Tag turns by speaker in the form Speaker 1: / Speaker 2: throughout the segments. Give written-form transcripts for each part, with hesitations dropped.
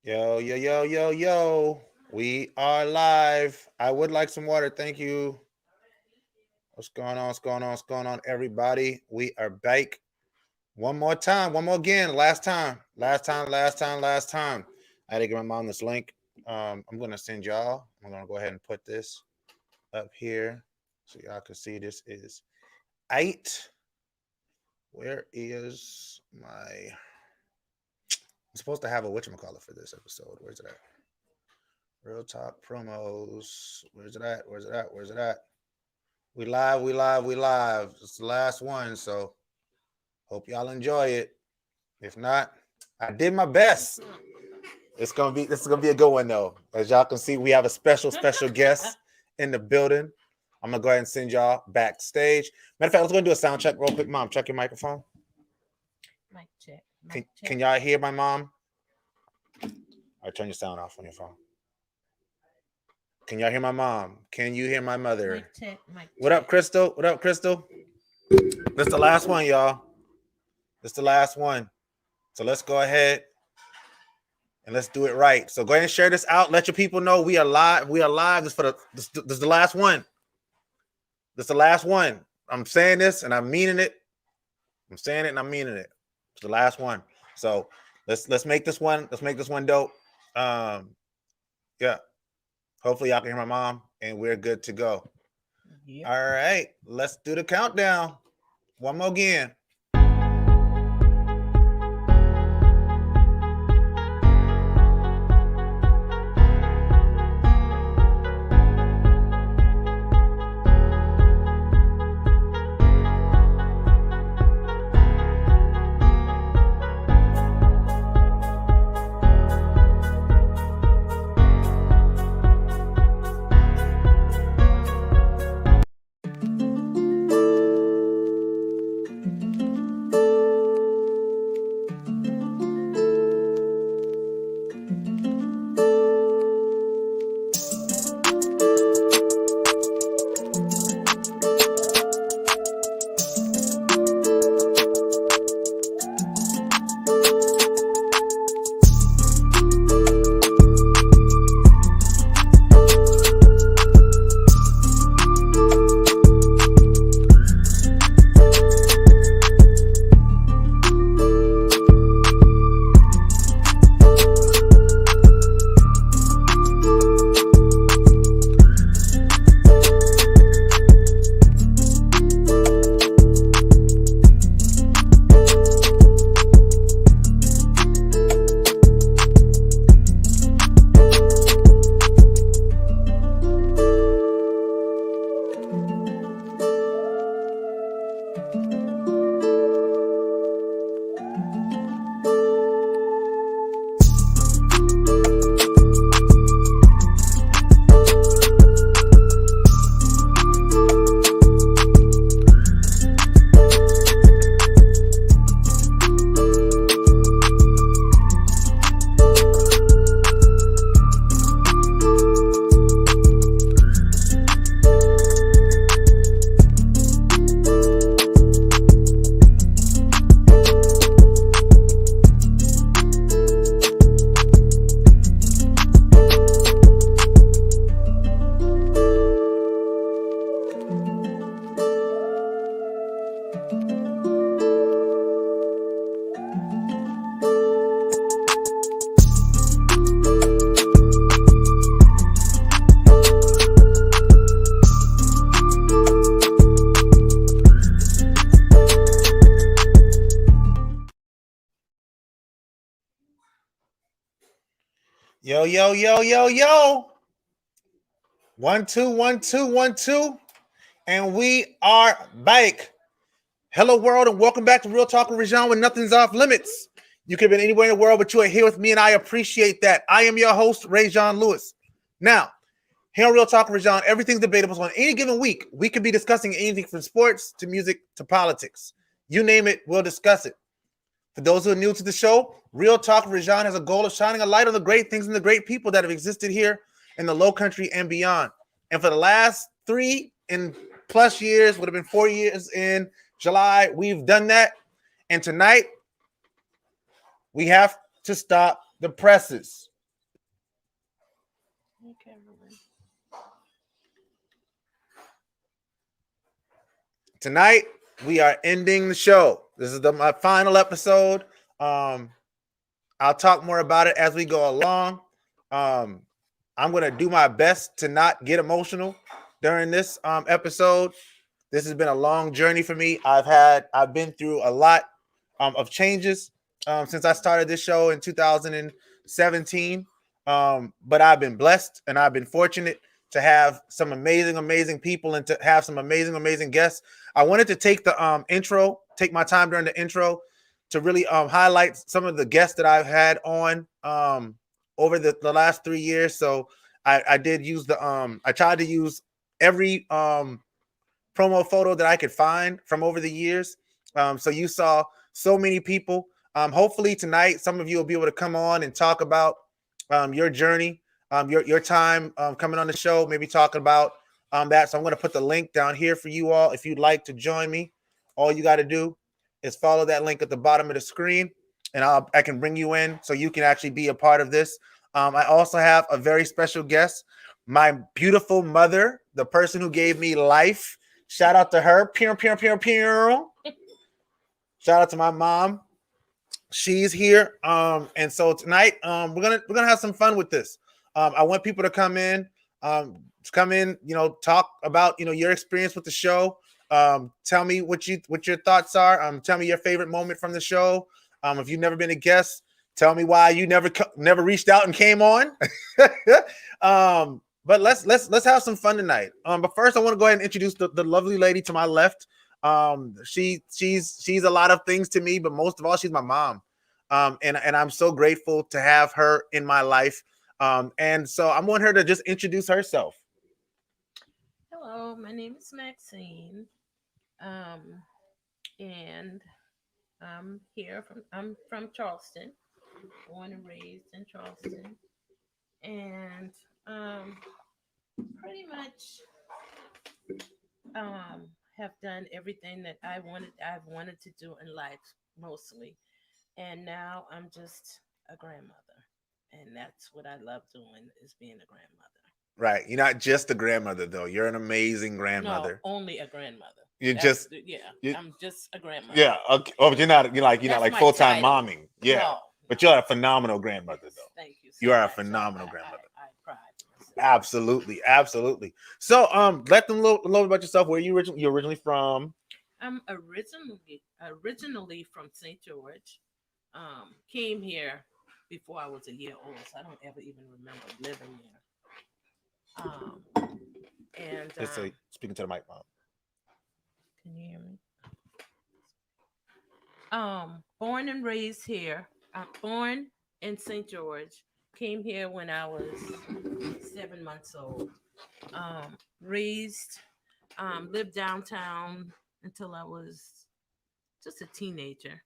Speaker 1: Yo, yo, yo, yo, yo. We are live. I would like some water. Thank you. What's going on? What's going on? What's going on, everybody? We are back one more time. One more again. Last time. Last time. I had to give my mom this link. I'm going to send y'all. I'm going to go ahead and put this up here so y'all can see this is 8. Where is my. I'm supposed to have a whatchamacallit for this episode. Where's it at? Real Talk promos. Where's it at? Where's it at? Where's it at? We live. It's the last one, so hope y'all enjoy it. If not, I did my best. This is gonna be a good one though. As y'all can see, we have a special guest in the building. I'm gonna go ahead and send y'all backstage. Matter of fact, let's go and do a sound check real quick. Mom, check your microphone.
Speaker 2: Mic check.
Speaker 1: Can y'all hear my mom? All right, turn your sound off on your phone. Can y'all hear my mom? Can you hear my mother?
Speaker 2: Mic check.
Speaker 1: What up, Crystal? What up, Crystal? This the last one, y'all. This the last one. So let's go ahead and let's do it right. So go ahead and share this out. Let your people know we are live. We are live. This is the last one. This is the last one. I'm saying this and I'm meaning it. I'm saying it and I'm meaning it. It's the last one. So let's make this one. Let's make this one dope. Yeah. Hopefully y'all can hear my mom and we're good to go. Yep. All right. Let's do the countdown. One more again. Yo, yo, yo, yo, yo. 1 2 1 2 1 2. And we are back. Hello, world, and welcome back to Real Talk with Rajon when nothing's off limits. You could have been anywhere in the world, but you are here with me, and I appreciate that. I am your host, Rajon Lewis. Now, here on Real Talk with Rajon, everything's debatable. So on any given week, we could be discussing anything from sports to music to politics. You name it, we'll discuss it. For those who are new to the show, Real Talk with Rajon has a goal of shining a light on the great things and the great people that have existed here in the Low Country and beyond. And for the last 3+ years, would have been 4 years in July, we've done that. And tonight, we have to stop the presses. tonight we are ending the show. This is my final episode. I'll talk more about it as we go along. I'm gonna do my best to not get emotional during this episode. This has been a long journey for me. I've been through a lot of changes since I started this show in 2017. But I've been blessed and I've been fortunate to have some amazing people and to have some amazing guests. I wanted to take the take my time during the intro to really highlight some of the guests that I've had on over the last 3 years. So I did use I tried to use every promo photo that I could find from over the years. So you saw so many people. Hopefully tonight, some of you will be able to come on and talk about your journey, your time coming on the show, maybe talking about that. So I'm going to put the link down here for you all. If you'd like to join me, all you got to do is follow that link at the bottom of the screen, and I can bring you in so you can actually be a part of this. I also have a very special guest, my beautiful mother, the person who gave me life. Shout out to her. Pew. Shout out to my mom. She's here. And so tonight, we're gonna have some fun with this. I want people to come in, talk about your experience with the show. Tell me what your thoughts are. Tell me your favorite moment from the show. If you've never been a guest, tell me why you never reached out and came on. But let's have some fun tonight. But first, I want to go ahead and introduce the lovely lady to my left. She's a lot of things to me, but most of all, she's my mom. And I'm so grateful to have her in my life. And so I want her to just introduce herself.
Speaker 2: Hello, my name is Maxine. And I'm from Charleston, born and raised in Charleston. And pretty much have done everything that I've wanted to do in life mostly. And now I'm just a grandmother. And that's what I love doing, is being a grandmother.
Speaker 1: Right. You're not just a grandmother though. You're an amazing grandmother.
Speaker 2: No, only a grandmother.
Speaker 1: I'm
Speaker 2: just a grandmother.
Speaker 1: Yeah. Okay. Oh, but you're not like full-time
Speaker 2: title.
Speaker 1: momming. Yeah.
Speaker 2: No,
Speaker 1: But you're a phenomenal grandmother though.
Speaker 2: thank you.
Speaker 1: You are a
Speaker 2: much.
Speaker 1: phenomenal grandmother.
Speaker 2: I pride myself.
Speaker 1: Absolutely. So let them know about yourself. Where you're originally from.
Speaker 2: I'm originally from St. George. Came here before I was a year old, so I don't ever even remember living there. And
Speaker 1: Speaking to the mic, Mom.
Speaker 2: can you hear me? Born and raised here. Born in St. George. Came here when I was 7 months old. Lived downtown until I was just a teenager,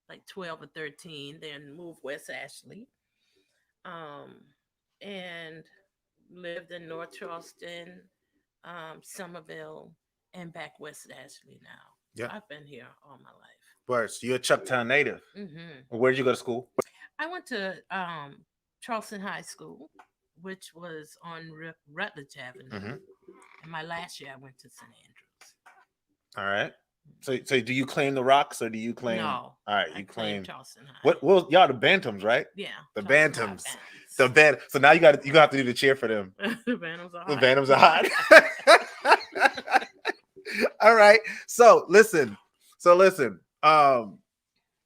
Speaker 2: like 12 or 13. Then moved West Ashley. And lived in North Charleston, Somerville, and back West Ashley now.
Speaker 1: Yeah.
Speaker 2: So I've been here all my life.
Speaker 1: But so you're a Chucktown native.
Speaker 2: Mm-hmm.
Speaker 1: Where did you go to school?
Speaker 2: I went to Charleston High School, which was on Rutledge Avenue.
Speaker 1: Mm-hmm.
Speaker 2: And my last year, I went to St. Andrews.
Speaker 1: All right. So do you claim the Rocks or do you claim?
Speaker 2: No.
Speaker 1: All right, you
Speaker 2: I
Speaker 1: claim
Speaker 2: Charleston High.
Speaker 1: What? Well, y'all the Bantams, right?
Speaker 2: Yeah.
Speaker 1: The
Speaker 2: Charleston
Speaker 1: Bantams.
Speaker 2: High
Speaker 1: The band. So now you gonna have to do the cheer for them.
Speaker 2: The Bantams are
Speaker 1: The
Speaker 2: hot.
Speaker 1: Bantams are hot. All right. So listen.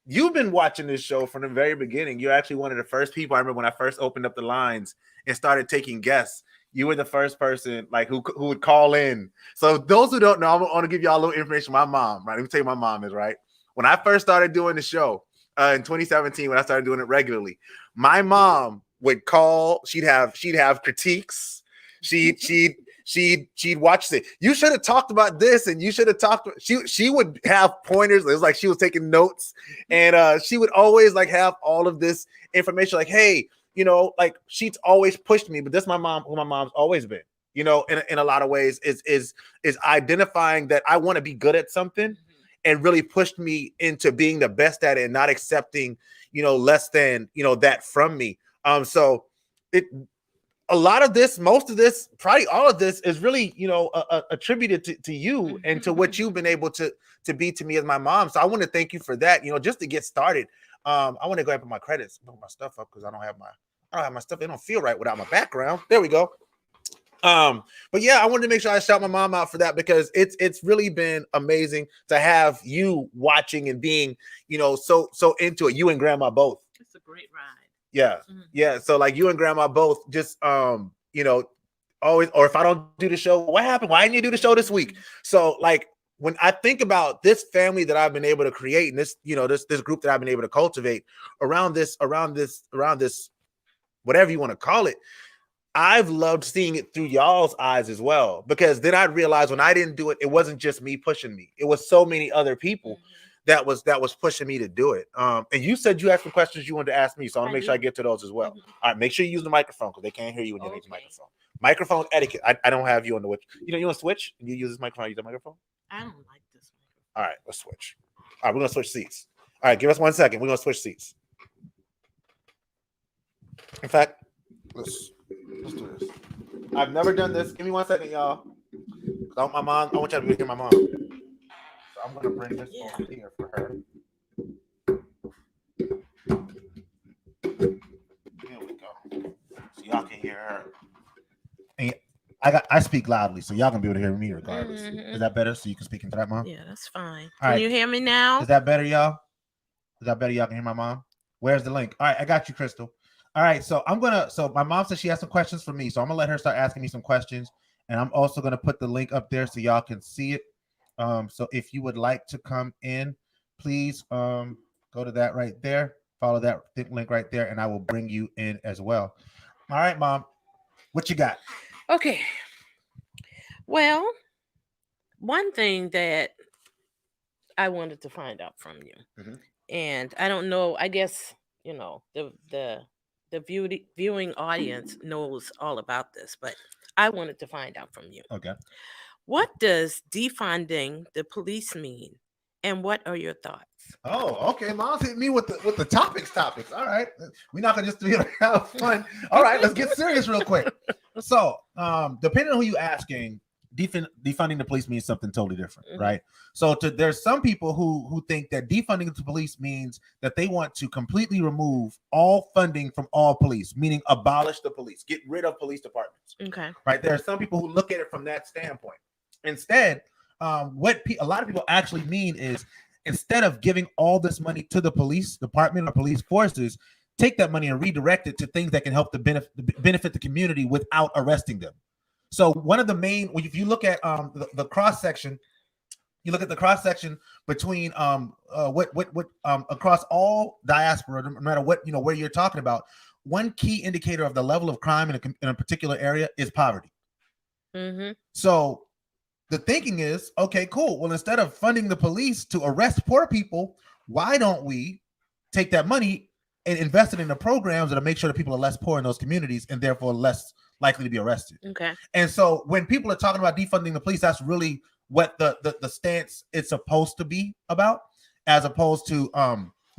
Speaker 1: You've been watching this show from the very beginning. You're actually one of the first people. I remember when I first opened up the lines and started taking guests. You were the first person like who would call in. So those who don't know, I want to give y'all a little information. My mom, right? Let me tell you, my mom is right. When I first started doing the show in 2017, when I started doing it regularly, my mom would call. She'd have critiques. She'd watch it. You should have talked about this, and you should have talked. She would have pointers. It was like she was taking notes, and she would always like have all of this information. Like, hey, like she's always pushed me. But that's my mom, who my mom's always been. In a lot of ways, is identifying that I want to be good at something, and really pushed me into being the best at it, and not accepting less than that from me. So a lot of this, most of this, probably all of this is really, attributed to you and to what you've been able to be to me as my mom. So I want to thank you for that. Just to get started. I want to go ahead and put my credits, put my stuff up because I don't have my stuff. It don't feel right without my background. There we go. But yeah, I wanted to make sure I shout my mom out for that because it's really been amazing to have you watching and being, so into it. You and grandma both.
Speaker 2: It's a great ride.
Speaker 1: Yeah. Mm-hmm. Yeah. So like you and grandma both just always, or if I don't do the show, what happened? Why didn't you do the show this week? Mm-hmm. So like when I think about this family that I've been able to create and this, this group that I've been able to cultivate around this, whatever you want to call it, I've loved seeing it through y'all's eyes as well, because then I realized when I didn't do it, it wasn't just me pushing me. It was so many other people mm-hmm. that was pushing me to do it. And you said you had some questions you wanted to ask me, so I want to make sure I get to those as well. Mm-hmm. All right, make sure you use the microphone because they can't hear you when you use the microphone. Microphone etiquette. I don't have you on the which. You want to switch? You use this microphone, use the microphone?
Speaker 2: I don't like this microphone.
Speaker 1: All right, let's switch. All right, we're going to switch seats. All right, give us 1 second. We're going to switch seats. In fact, let's do this. I've never done this. Give me 1 second, y'all. I want y'all to be able to hear my mom. So I'm going to bring this over here for her. There we go. So y'all can hear her. And I speak loudly, so y'all can be able to hear me regardless. Mm-hmm. Is that better? So you can speak into that, Mom?
Speaker 2: Yeah, that's fine. Can you hear me now?
Speaker 1: Is that better, y'all? Is that better? Y'all can hear my mom? Where's the link? All right, I got you, Crystal. All right, so my mom said she has some questions for me, so I'm gonna let her start asking me some questions, and I'm also gonna put the link up there so y'all can see it. So if you would like to come in, please go to that right there, follow that link right there, and I will bring you in as well. All right, Mom, what you got?
Speaker 2: Okay. Well, one thing that I wanted to find out from you, mm-hmm. and I don't know, I guess the viewing audience knows all about this, but I wanted to find out from you.
Speaker 1: Okay.
Speaker 2: What does defunding the police mean, and what are your thoughts?
Speaker 1: Oh, okay. Mom's hit me with the topics. All right. We're not gonna just have fun. All right, let's get serious real quick. So, depending on who you're asking, defunding the police means something totally different, mm-hmm. right? So there's some people who think that defunding the police means that they want to completely remove all funding from all police, meaning abolish the police, get rid of police departments.
Speaker 2: Okay.
Speaker 1: Right. There are some people who look at it from that standpoint. Instead, what a lot of people actually mean is instead of giving all this money to the police department or police forces, take that money and redirect it to things that can help benefit the community without arresting them. So one of the main, if you look at the cross section, you look at the cross section between across all diaspora, no matter what where you're talking about, one key indicator of the level of crime in a particular area is poverty.
Speaker 2: Mm-hmm.
Speaker 1: So the thinking is, okay, cool. Well, instead of funding the police to arrest poor people, why don't we take that money and invest it in the programs that'll make sure that people are less poor in those communities and therefore less likely to be arrested.
Speaker 2: Okay.
Speaker 1: And so when people are talking about defunding the police, that's really what the stance it's supposed to be about, as opposed to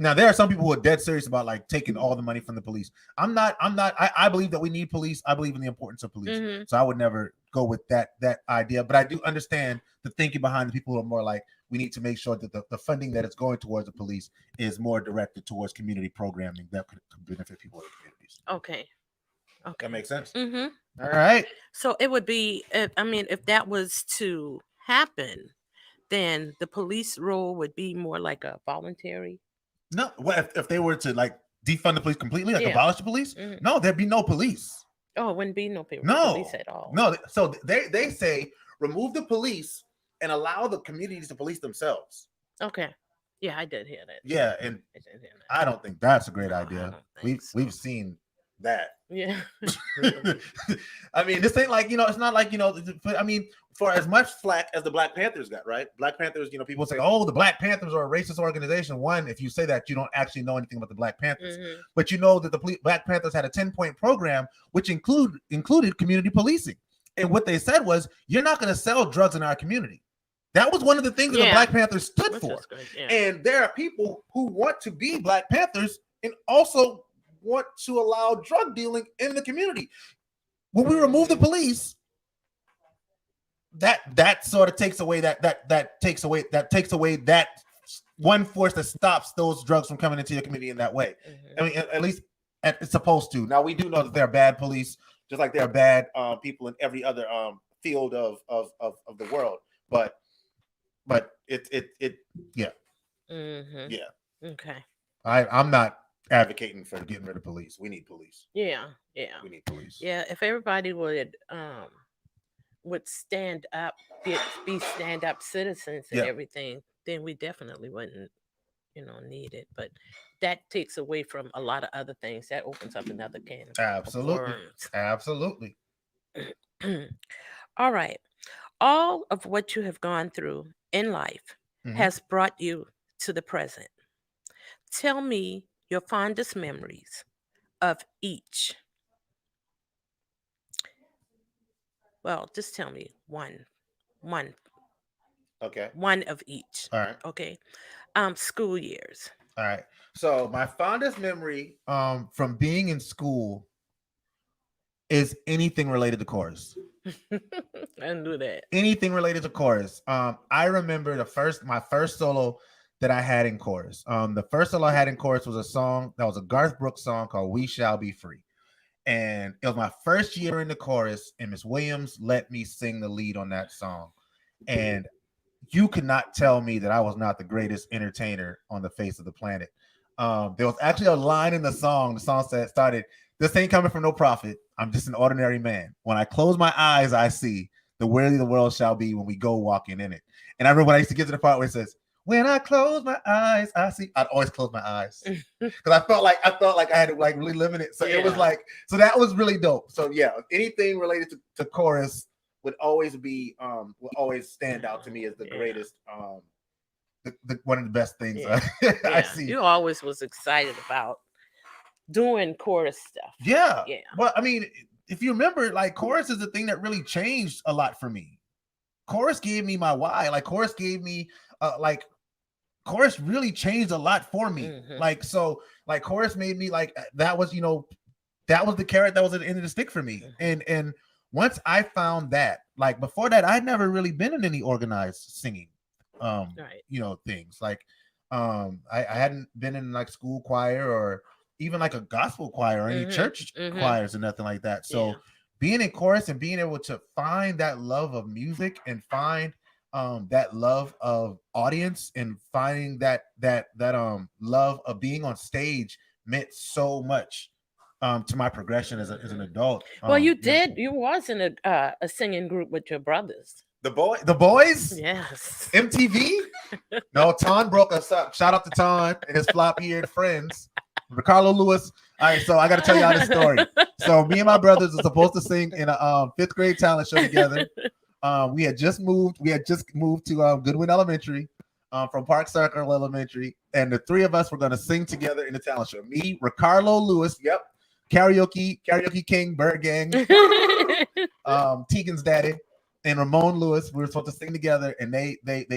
Speaker 1: now there are some people who are dead serious about like taking all the money from the police. I believe that we need police. I believe in the importance of police. Mm-hmm. So I would never go with that idea, but I do understand the thinking behind the people who are more like, we need to make sure that the funding that is going towards the police is more directed towards community programming that could benefit people in the communities.
Speaker 2: Okay.
Speaker 1: That makes sense.
Speaker 2: Mm-hmm.
Speaker 1: All right.
Speaker 2: So it would be, if that was to happen, then the police role would be more like a voluntary.
Speaker 1: No, what if they were to like defund the police completely, like abolish the police? Mm-hmm. No, there'd be no police.
Speaker 2: Oh, it wouldn't be no police at all.
Speaker 1: No, so they say remove the police and allow the communities to police themselves.
Speaker 2: Okay. Yeah, I did hear that.
Speaker 1: Yeah, and I don't think that's a great idea. We've seen that.
Speaker 2: Yeah.
Speaker 1: I mean, this ain't like, it's not like, I mean, for as much flack as the Black Panthers got, right? Black Panthers, people say, oh, the Black Panthers are a racist organization. One, if you say that, you don't actually know anything about the Black Panthers. Mm-hmm. But you know that the Black Panthers had a 10-point program, which included community policing. And what they said was, you're not going to sell drugs in our community. That was one of the things that the Black Panthers stood for. Yeah. And there are people who want to be Black Panthers and also want to allow drug dealing in the community.
Speaker 3: When we remove the police, that sort of takes away that takes away that one force that stops those drugs from coming into your community in that way. I mean, at least it's supposed to. Now we do know that there are bad police, just like there are bad people in every other field of the world. But it yeah.
Speaker 2: Mm-hmm.
Speaker 3: Yeah.
Speaker 2: Okay.
Speaker 3: I'm not advocating for getting rid of police. We need police.
Speaker 2: Yeah. Yeah.
Speaker 3: We need police.
Speaker 2: Yeah. If everybody would stand up, be stand up citizens and
Speaker 3: Yeah.
Speaker 2: everything, then we definitely wouldn't, need it. But that takes away from a lot of other things. That opens up another can of
Speaker 3: Absolutely.
Speaker 2: worms.
Speaker 3: Absolutely.
Speaker 2: All right. All of what you have gone through in life
Speaker 3: Mhm.
Speaker 2: has brought you to the present. Tell me your fondest memories of each. Well, just tell me one,
Speaker 3: Okay.
Speaker 2: one of each.
Speaker 3: All right.
Speaker 2: Okay. School years.
Speaker 3: All right. So my fondest memory from being in school is anything related to chorus.
Speaker 2: I knew that.
Speaker 3: Anything related to chorus. I remember my first solo that I had in chorus. The first solo I had in chorus was a song that was a Garth Brooks song called "We Shall Be Free," and it was my first year in the chorus. And Miss Williams let me sing the lead on that song, and you could not tell me that I was not the greatest entertainer on the face of the planet. There was actually a line in the song. The song started, "This ain't coming from no prophet. I'm just an ordinary man. When I close my eyes, I see the worthy the world shall be when we go walking in it." And I remember when I used to get to the part where it says, "When I close my eyes, I see." I'd always close my eyes because I felt like I had to like really live in it. So it was
Speaker 2: Yeah.
Speaker 3: like, so that was really dope. So yeah, anything related to chorus would always stand out to me as the
Speaker 2: Yeah.
Speaker 3: greatest, one of the best things
Speaker 2: Yeah.
Speaker 3: I
Speaker 2: Yeah.
Speaker 3: see.
Speaker 2: You always was excited about doing chorus stuff.
Speaker 3: Yeah.
Speaker 2: Yeah.
Speaker 3: But I mean, if you remember, like chorus is the thing that really changed a lot for me. Chorus gave me my why. Like chorus gave me chorus really changed a lot for me.
Speaker 2: Mhm.
Speaker 3: Like chorus made me like that was the carrot that was at the end of the stick for me.
Speaker 2: Mhm.
Speaker 3: And once I found that, like before that, I'd never really been in any organized singing
Speaker 2: Right.
Speaker 3: things. Like I hadn't been in like school choir or even like a gospel choir or any
Speaker 2: Mhm.
Speaker 3: church
Speaker 2: Mhm.
Speaker 3: choirs or nothing like that. So
Speaker 2: Yeah.
Speaker 3: being in chorus and being able to find that love of music and find that love of audience and finding that love of being on stage meant so much to my progression as an adult.
Speaker 2: Well, you
Speaker 3: Yeah.
Speaker 2: did. You was in a singing group with your brothers.
Speaker 3: The boys,
Speaker 2: Yes.
Speaker 3: MTV. No, Ton broke us up. Shout out to Ton and his flop-eared friends, Ricardo Lewis. All right, so I got to tell y'all this story. So me and my brothers are supposed to sing in a fifth grade talent show together. We had just moved to Goodwin Elementary from Park Circle Elementary, and the three of us were going to sing together in the talent show. Me, Ricardo Lewis, yep, karaoke king, Bird Gang, Tegan's daddy, and Ramon Lewis. We were supposed to sing together, and they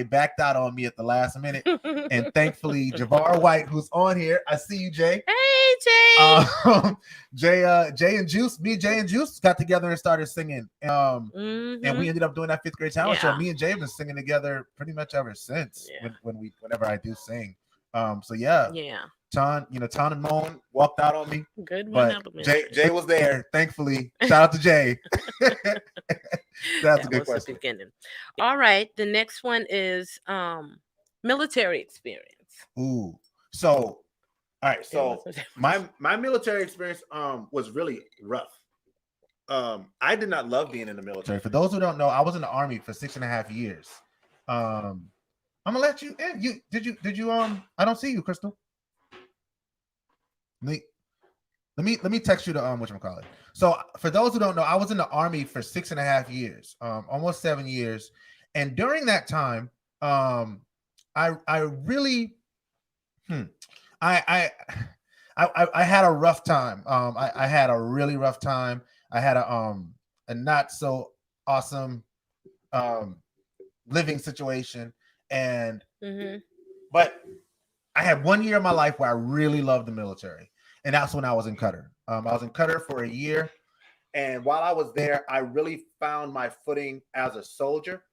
Speaker 3: backed out on me at the last minute. And thankfully, Javar White, who's on here, I see you, Jay.
Speaker 2: Hey, Jay.
Speaker 3: Jay and Juice, Jay and Juice got together and started singing. And
Speaker 2: Mhm.
Speaker 3: we ended up doing that fifth grade talent show.
Speaker 2: Yeah.
Speaker 3: Me and Jay have been singing together pretty much ever since.
Speaker 2: Yeah.
Speaker 3: Whenever I do sing. So yeah,
Speaker 2: Yeah.
Speaker 3: Ton and Moan walked out on me,
Speaker 2: Good one.
Speaker 3: but Jay was there. Thankfully, shout out to Jay. That's a good
Speaker 2: was the
Speaker 3: question.
Speaker 2: beginning. All right. The next one is military experience.
Speaker 3: Ooh, so all right. So
Speaker 2: It was-
Speaker 3: my military experience was really rough. I did not love being in the military. For those who don't know, I was in the Army for 6.5 years. I'm gonna let you in. Did you I don't see you, Crystal. Let me text you the whatchamacallit. So for those who don't know, I was in the Army for 6.5 years, almost 7 years, and during that time, I really I had a rough time. I had a really rough time. I had a not so awesome living situation, and
Speaker 2: Mhm.
Speaker 3: but I had 1 year of my life where I really loved the military, and that's when I was in Qatar. I was in Qatar for a year, And while I was there, I really found my footing as a soldier.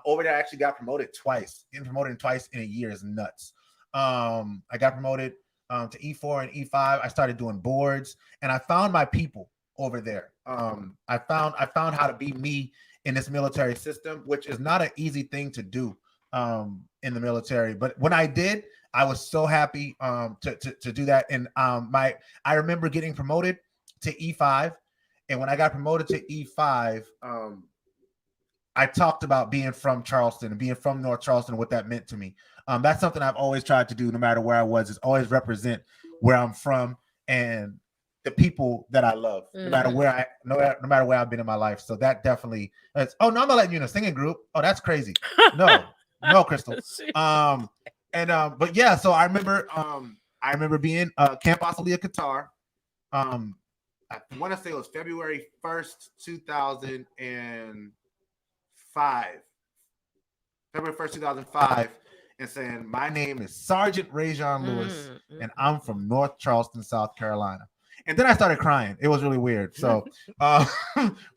Speaker 3: Over there, I actually got promoted twice. Getting promoted twice in a year is nuts. I got promoted to E4 and E5. I started doing boards, and I found my people over there. I found how to be me in this military system, which is not an easy thing to do in the military. But when I did, I was so happy to do that. And I remember getting promoted to E5, and when I got promoted to E5, I talked about being from Charleston and being from North Charleston, what that meant to me. That's something I've always tried to do, no matter where I was, is always represent where I'm from and the people that I love, no matter where no matter where I've been in my life. So that definitely. Oh no, I'm not letting you in a singing group. Oh, that's crazy. No, Crystal. But yeah, so I remember being Camp Osalia, Qatar. I want to say it was February 1st, 2005. February 1st, 2005, and saying, my name is Sergeant Rajon Lewis, and I'm from North Charleston, South Carolina. And then I started crying. It was really weird. So, but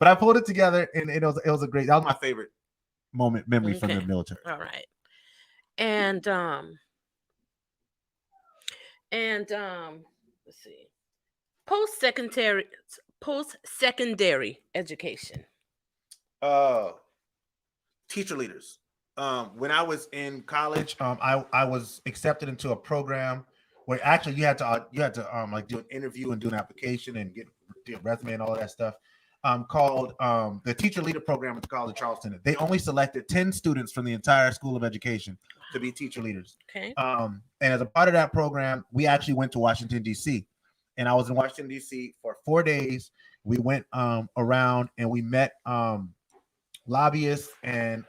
Speaker 3: I pulled it together, and it was a great. That was my favorite memory from the military.
Speaker 2: All right, and let's see, post-secondary education.
Speaker 3: Teacher leaders. When I was in college, I was accepted into a program where actually you had to like do an interview and do an application and get a resume and all of that stuff. Called the Teacher Leader Program at the College of Charleston. They only selected 10 students from the entire School of Education to be teacher leaders.
Speaker 2: Okay.
Speaker 3: And as a part of that program, we actually went to Washington, D.C. And I was in Washington, D.C. for 4 days. We went around and we met lobbyists and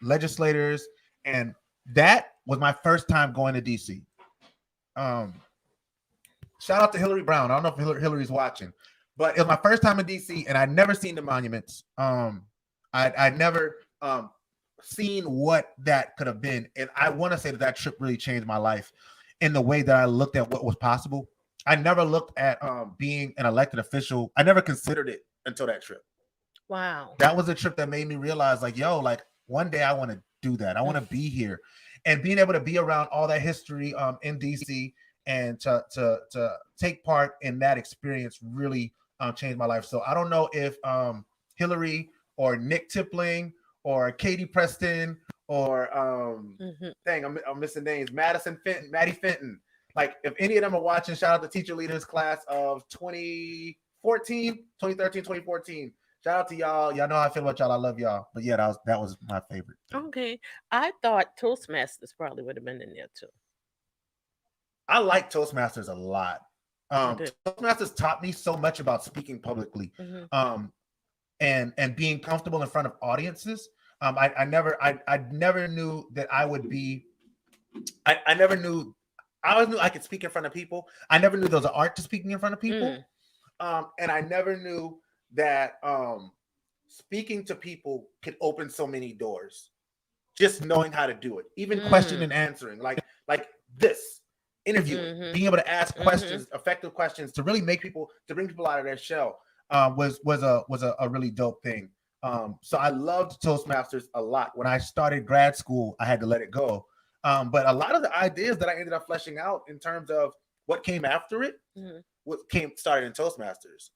Speaker 3: legislators, and that was my first time going to DC. Shout out to Hillary Brown. I don't know if Hillary's watching, but it was my first time in DC, and I'd never seen the monuments. I'd never seen what that could have been, and I want to say that trip really changed my life in the way that I looked at what was possible. I never looked at being an elected official. I never considered it until that trip.
Speaker 2: Wow.
Speaker 3: That was a trip that made me realize, like, yo, like, one day I want to do that. I want to be here, and being able to be around all that history in DC and to take part in that experience really changed my life. So I don't know if Hillary or Nick Tipling or Katie Preston or I'm missing names, Maddie Fenton. Like, if any of them are watching, shout out to Teacher Leaders class of 2013, 2014. Shout out to y'all. Y'all know how I feel about y'all. I love y'all. But yeah, that was my favorite thing.
Speaker 2: Okay. I thought Toastmasters probably would have been in there too.
Speaker 3: I like Toastmasters a lot. Toastmasters taught me so much about speaking publicly, and being comfortable in front of audiences. I never knew that I would be. I never knew. I always knew I could speak in front of people. I never knew there was an art to speaking in front of people, and I never knew that speaking to people could open so many doors. Just knowing how to do it, even question and answering, like this interview, being able to ask questions, effective questions, to really bring people out of their shell, was a really dope thing. So I loved Toastmasters a lot. When I started grad school, I had to let it go. But a lot of the ideas that I ended up fleshing out in terms of what came after it, started in Toastmasters.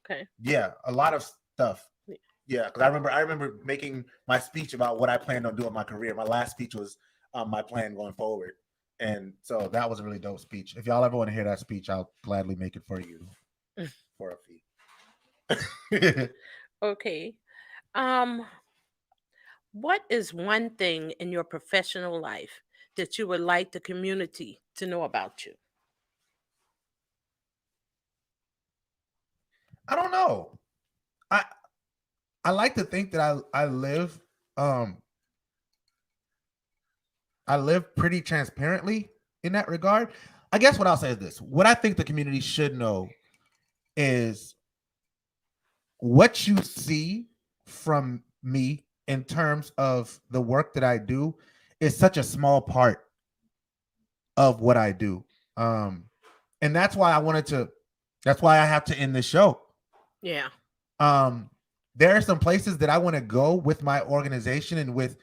Speaker 2: Okay.
Speaker 3: Yeah, a lot of stuff. Yeah, because I remember making my speech about what I planned on doing in my career. My last speech was my plan going forward, and so that was a really dope speech. If y'all ever want to hear that speech, I'll gladly make it for you for a fee.
Speaker 2: Okay. What is one thing in your professional life that you would like the community to know about you?
Speaker 3: I don't know. I like to think that I live pretty transparently in that regard. I guess what I'll say is this. What I think the community should know is what you see from me in terms of the work that I do is such a small part of what I do. And that's why I have to end this show.
Speaker 2: Yeah.
Speaker 3: There are some places that I want to go with my organization and with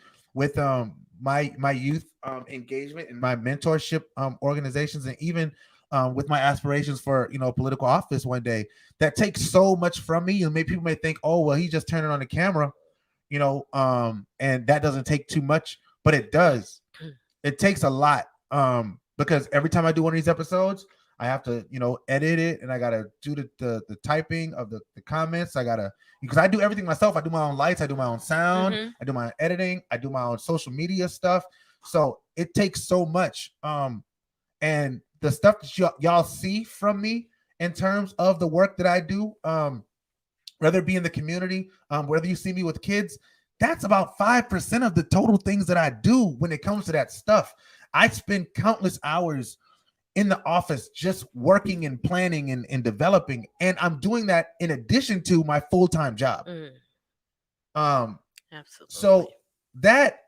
Speaker 3: my youth engagement and my mentorship organizations, and even with my aspirations for political office one day. That takes so much from me, and maybe people may think, oh well, he's just turning on the camera, and that doesn't take too much, but it does. It takes a lot, because every time I do one of these episodes, I have to edit it, and I gotta do the typing of the comments. I gotta, because I do everything myself. I do my own lights, I do my own sound, I do my own editing, I do my own social media stuff. So it takes so much. And the stuff that y'all see from me in terms of the work that I do, whether it be in the community, whether you see me with kids, that's about 5% of the total things that I do when it comes to that stuff. I spend countless hours in the office just working and planning and developing, and I'm doing that in addition to my full-time job.
Speaker 2: Absolutely.
Speaker 3: So that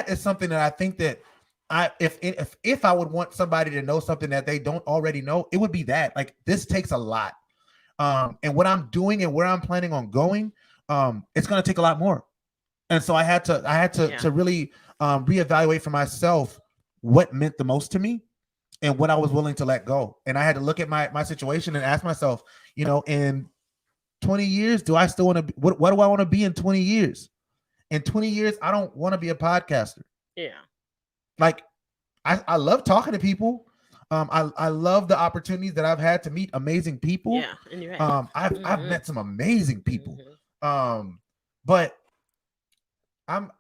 Speaker 3: is something that I think that if I would want somebody to know something that they don't already know, it would be that. Like, this takes a lot. And what I'm doing and where I'm planning on going, it's going to take a lot more. And so I had to really reevaluate for myself what meant the most to me and what I was willing to let go. And I had to look at my situation and ask myself, in 20 years, do I still want to be, what do I want to be in 20 years? In 20 years, I don't want to be a podcaster.
Speaker 2: Yeah.
Speaker 3: Like, I love talking to people. I love the opportunities that I've had to meet amazing people.
Speaker 2: Yeah, and you have.
Speaker 3: I've met some amazing people. But I'm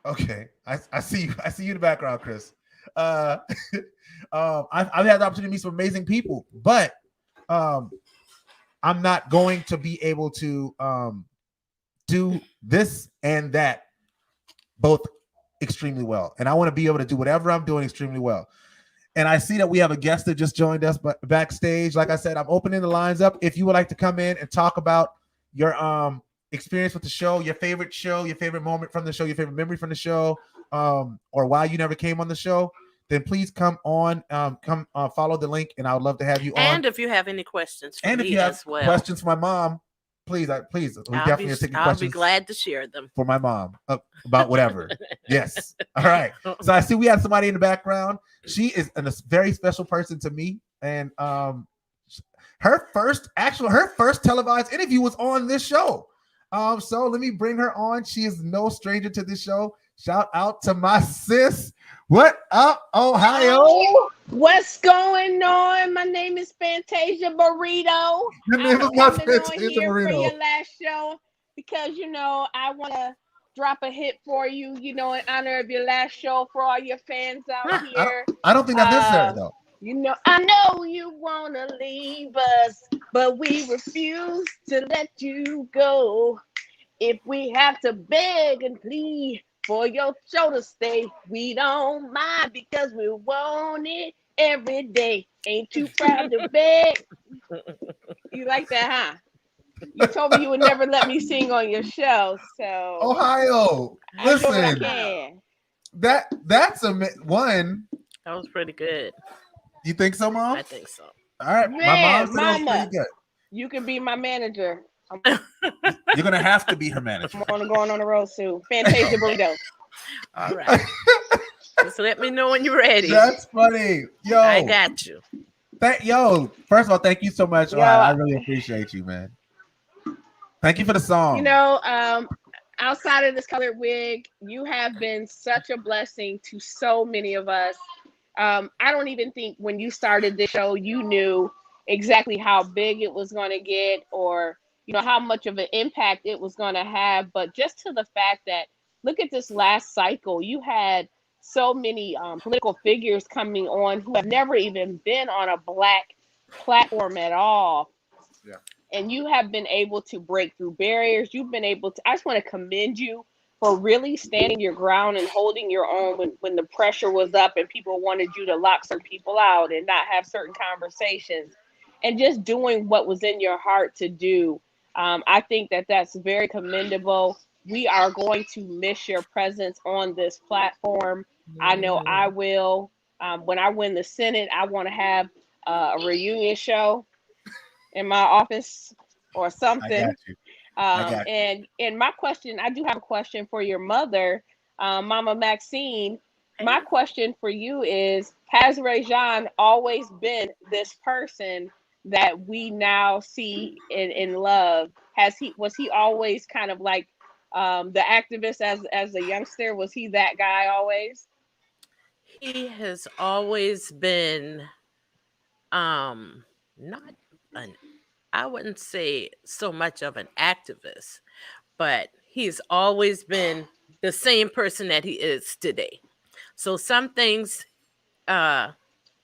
Speaker 3: okay. I see you. I see you in the background, Chris. I've had the opportunity to meet some amazing people, but I'm not going to be able to do this and that both extremely well. And I want to be able to do whatever I'm doing extremely well. And I see that we have a guest that just joined us backstage. Like I said, I'm opening the lines up. If you would like to come in and talk about your experience with the show, your favorite moment from the show, your favorite memory from the show, or why you never came on the show, then please come on, follow the link, and I would love to have you on.
Speaker 2: And if you have any questions for me as well.
Speaker 3: Questions for my mom, please, we definitely take questions.
Speaker 2: I'll be glad to share them
Speaker 3: for my mom about whatever. Yes. All right. So I see we have somebody in the background. She is a very special person to me, and her first televised interview was on this show. So let me bring her on. She is no stranger to this show. Shout out to my sis. What up, Ohio?
Speaker 4: What's going on? My name is Fantasia Burrito.
Speaker 3: Your name is not Fantasia Burrito.
Speaker 4: For your last show because I want to drop a hit for you, in honor of your last show for all your fans out here.
Speaker 3: I don't think that's necessary though.
Speaker 4: I know you want to leave us, but we refuse to let you go. If we have to beg and plead for your show to stay, we don't mind because we want it every day. Ain't too proud to beg. You like that, huh? You told me you would never let me sing on your show, so
Speaker 3: Ohio, listen, that's one.
Speaker 2: That was pretty good.
Speaker 3: You think so, Mom?
Speaker 2: I think so.
Speaker 3: All right,
Speaker 4: man,
Speaker 3: my mom pretty good.
Speaker 4: You can be my manager.
Speaker 3: You're gonna have to be her manager.
Speaker 4: I'm going on the road soon. Fantasia Burrito.
Speaker 2: All right. Just let me know when you're ready.
Speaker 3: That's funny. Yo,
Speaker 2: I got you.
Speaker 3: First of all, thank you so much. I really appreciate you, man. Thank you for the song.
Speaker 4: Outside of this colored wig, you have been such a blessing to so many of us. I don't even think when you started this show, you knew exactly how big it was going to get or how much of an impact it was going to have. But just to the fact that, look at this last cycle, you had so many political figures coming on who have never even been on a Black platform at all.
Speaker 3: Yeah.
Speaker 4: And you have been able to break through barriers. You've been able to, I just want to commend you for really standing your ground and holding your own when the pressure was up and people wanted you to lock certain people out and not have certain conversations and just doing what was in your heart to do. I think that that's very commendable. We are going to miss your presence on this platform. I know I will. When I win the Senate, I want to have a reunion show in my office or
Speaker 3: I
Speaker 4: something.
Speaker 3: got you. I got you.
Speaker 4: And my question, I do have a question for your mother, Mama Maxine. My question for you is: has Rajon always been this person that we now see in love? Was he always kind of like the activist as a youngster? Was he that guy always?
Speaker 2: He has always been not an I wouldn't say so much of an activist, but he's always been the same person that he is today. So uh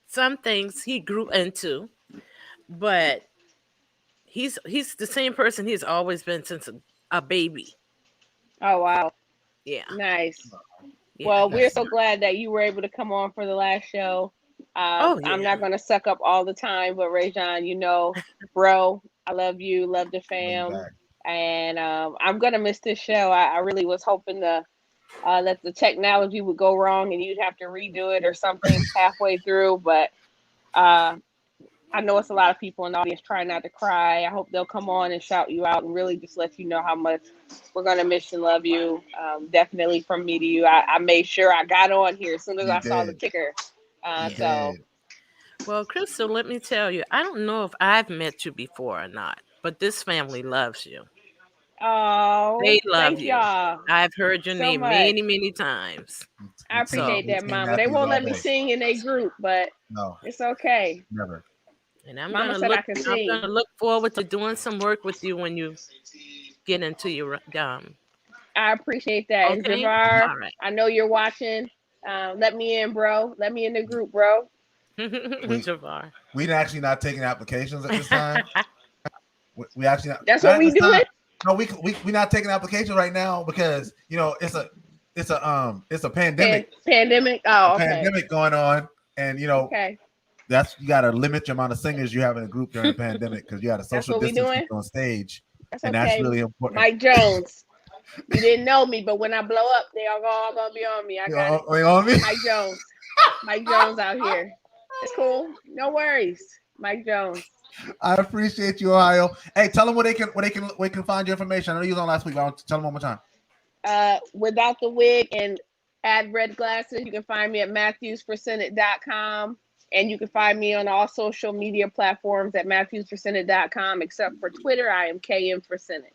Speaker 2: some things he grew into, but he's the same person he's always been since a baby.
Speaker 4: Oh wow,
Speaker 2: Yeah.
Speaker 4: nice.
Speaker 2: Yeah.
Speaker 4: Well, we're
Speaker 3: That's
Speaker 4: so glad that you were able to come on for the last show.
Speaker 2: Oh
Speaker 4: I'm
Speaker 2: yeah.
Speaker 4: not going to suck up all the time, but Rajon, bro, I love you, love the
Speaker 3: love you
Speaker 4: fam,
Speaker 3: back.
Speaker 4: and I'm going to miss this show. I really was hoping that the technology would go wrong and you'd have to redo it or something halfway through, but uh, I know it's a lot of people in the audience trying not to cry. I hope they'll come on and shout you out and really just let you know how much we're going to miss and love you. Definitely from me to you. I made sure I got on here as soon as
Speaker 3: You
Speaker 4: I saw the
Speaker 3: did.
Speaker 4: ticker.
Speaker 3: You
Speaker 2: Yeah.
Speaker 4: So,
Speaker 3: did.
Speaker 2: Well, Crystal, let me tell you, I don't know if I've met you before or not, but this family loves you.
Speaker 4: oh,
Speaker 2: They love
Speaker 4: thank
Speaker 2: you.
Speaker 4: y'all
Speaker 2: I've heard your
Speaker 4: so
Speaker 2: name
Speaker 4: much.
Speaker 2: many, many times.
Speaker 4: I
Speaker 2: So,
Speaker 4: appreciate that,
Speaker 3: Team
Speaker 4: Mama. They
Speaker 3: Matthews
Speaker 4: won't
Speaker 3: all
Speaker 4: let me
Speaker 3: day.
Speaker 4: sing in a group, but
Speaker 3: No,
Speaker 4: it's okay.
Speaker 3: never.
Speaker 2: and I'm
Speaker 4: Mama
Speaker 2: gonna
Speaker 4: said
Speaker 2: look.
Speaker 4: I can
Speaker 2: I'm
Speaker 4: sing.
Speaker 2: gonna look forward to doing some work with you when you get into your
Speaker 4: I appreciate that. And
Speaker 2: Okay.
Speaker 4: Javar,
Speaker 2: All right.
Speaker 4: I know you're watching. Let me in, bro. Let me in the group, bro.
Speaker 3: We
Speaker 2: Javar.
Speaker 3: we actually not taking applications at this time. We actually
Speaker 4: That's
Speaker 3: not
Speaker 4: what
Speaker 3: at
Speaker 4: we
Speaker 3: this time.
Speaker 4: doing.
Speaker 3: No, we not taking applications right now because it's a pandemic
Speaker 4: Pandemic. Oh, okay.
Speaker 3: going on, and
Speaker 4: Okay.
Speaker 3: you got to limit your amount of singers you have in a group during the pandemic because you got to
Speaker 4: That's
Speaker 3: social
Speaker 4: what we
Speaker 3: distance
Speaker 4: doing.
Speaker 3: people on stage,
Speaker 4: That's
Speaker 3: and that's
Speaker 4: okay.
Speaker 3: really important.
Speaker 4: Mike Jones. You didn't know me, but when I blow up, they all gonna be on me. I got it.
Speaker 3: You on me?
Speaker 4: Mike Jones. Mike Jones out here. It's cool. No worries. Mike Jones.
Speaker 3: I appreciate you, Ohio. Hey, tell them where they can find your information. I know you was on last week. But I'll tell them one more time.
Speaker 4: Without the wig and add red glasses, you can find me at matthewspercentage.com. And you can find me on all social media platforms at matthewspercentage.com, except for Twitter. I am KM Percentage.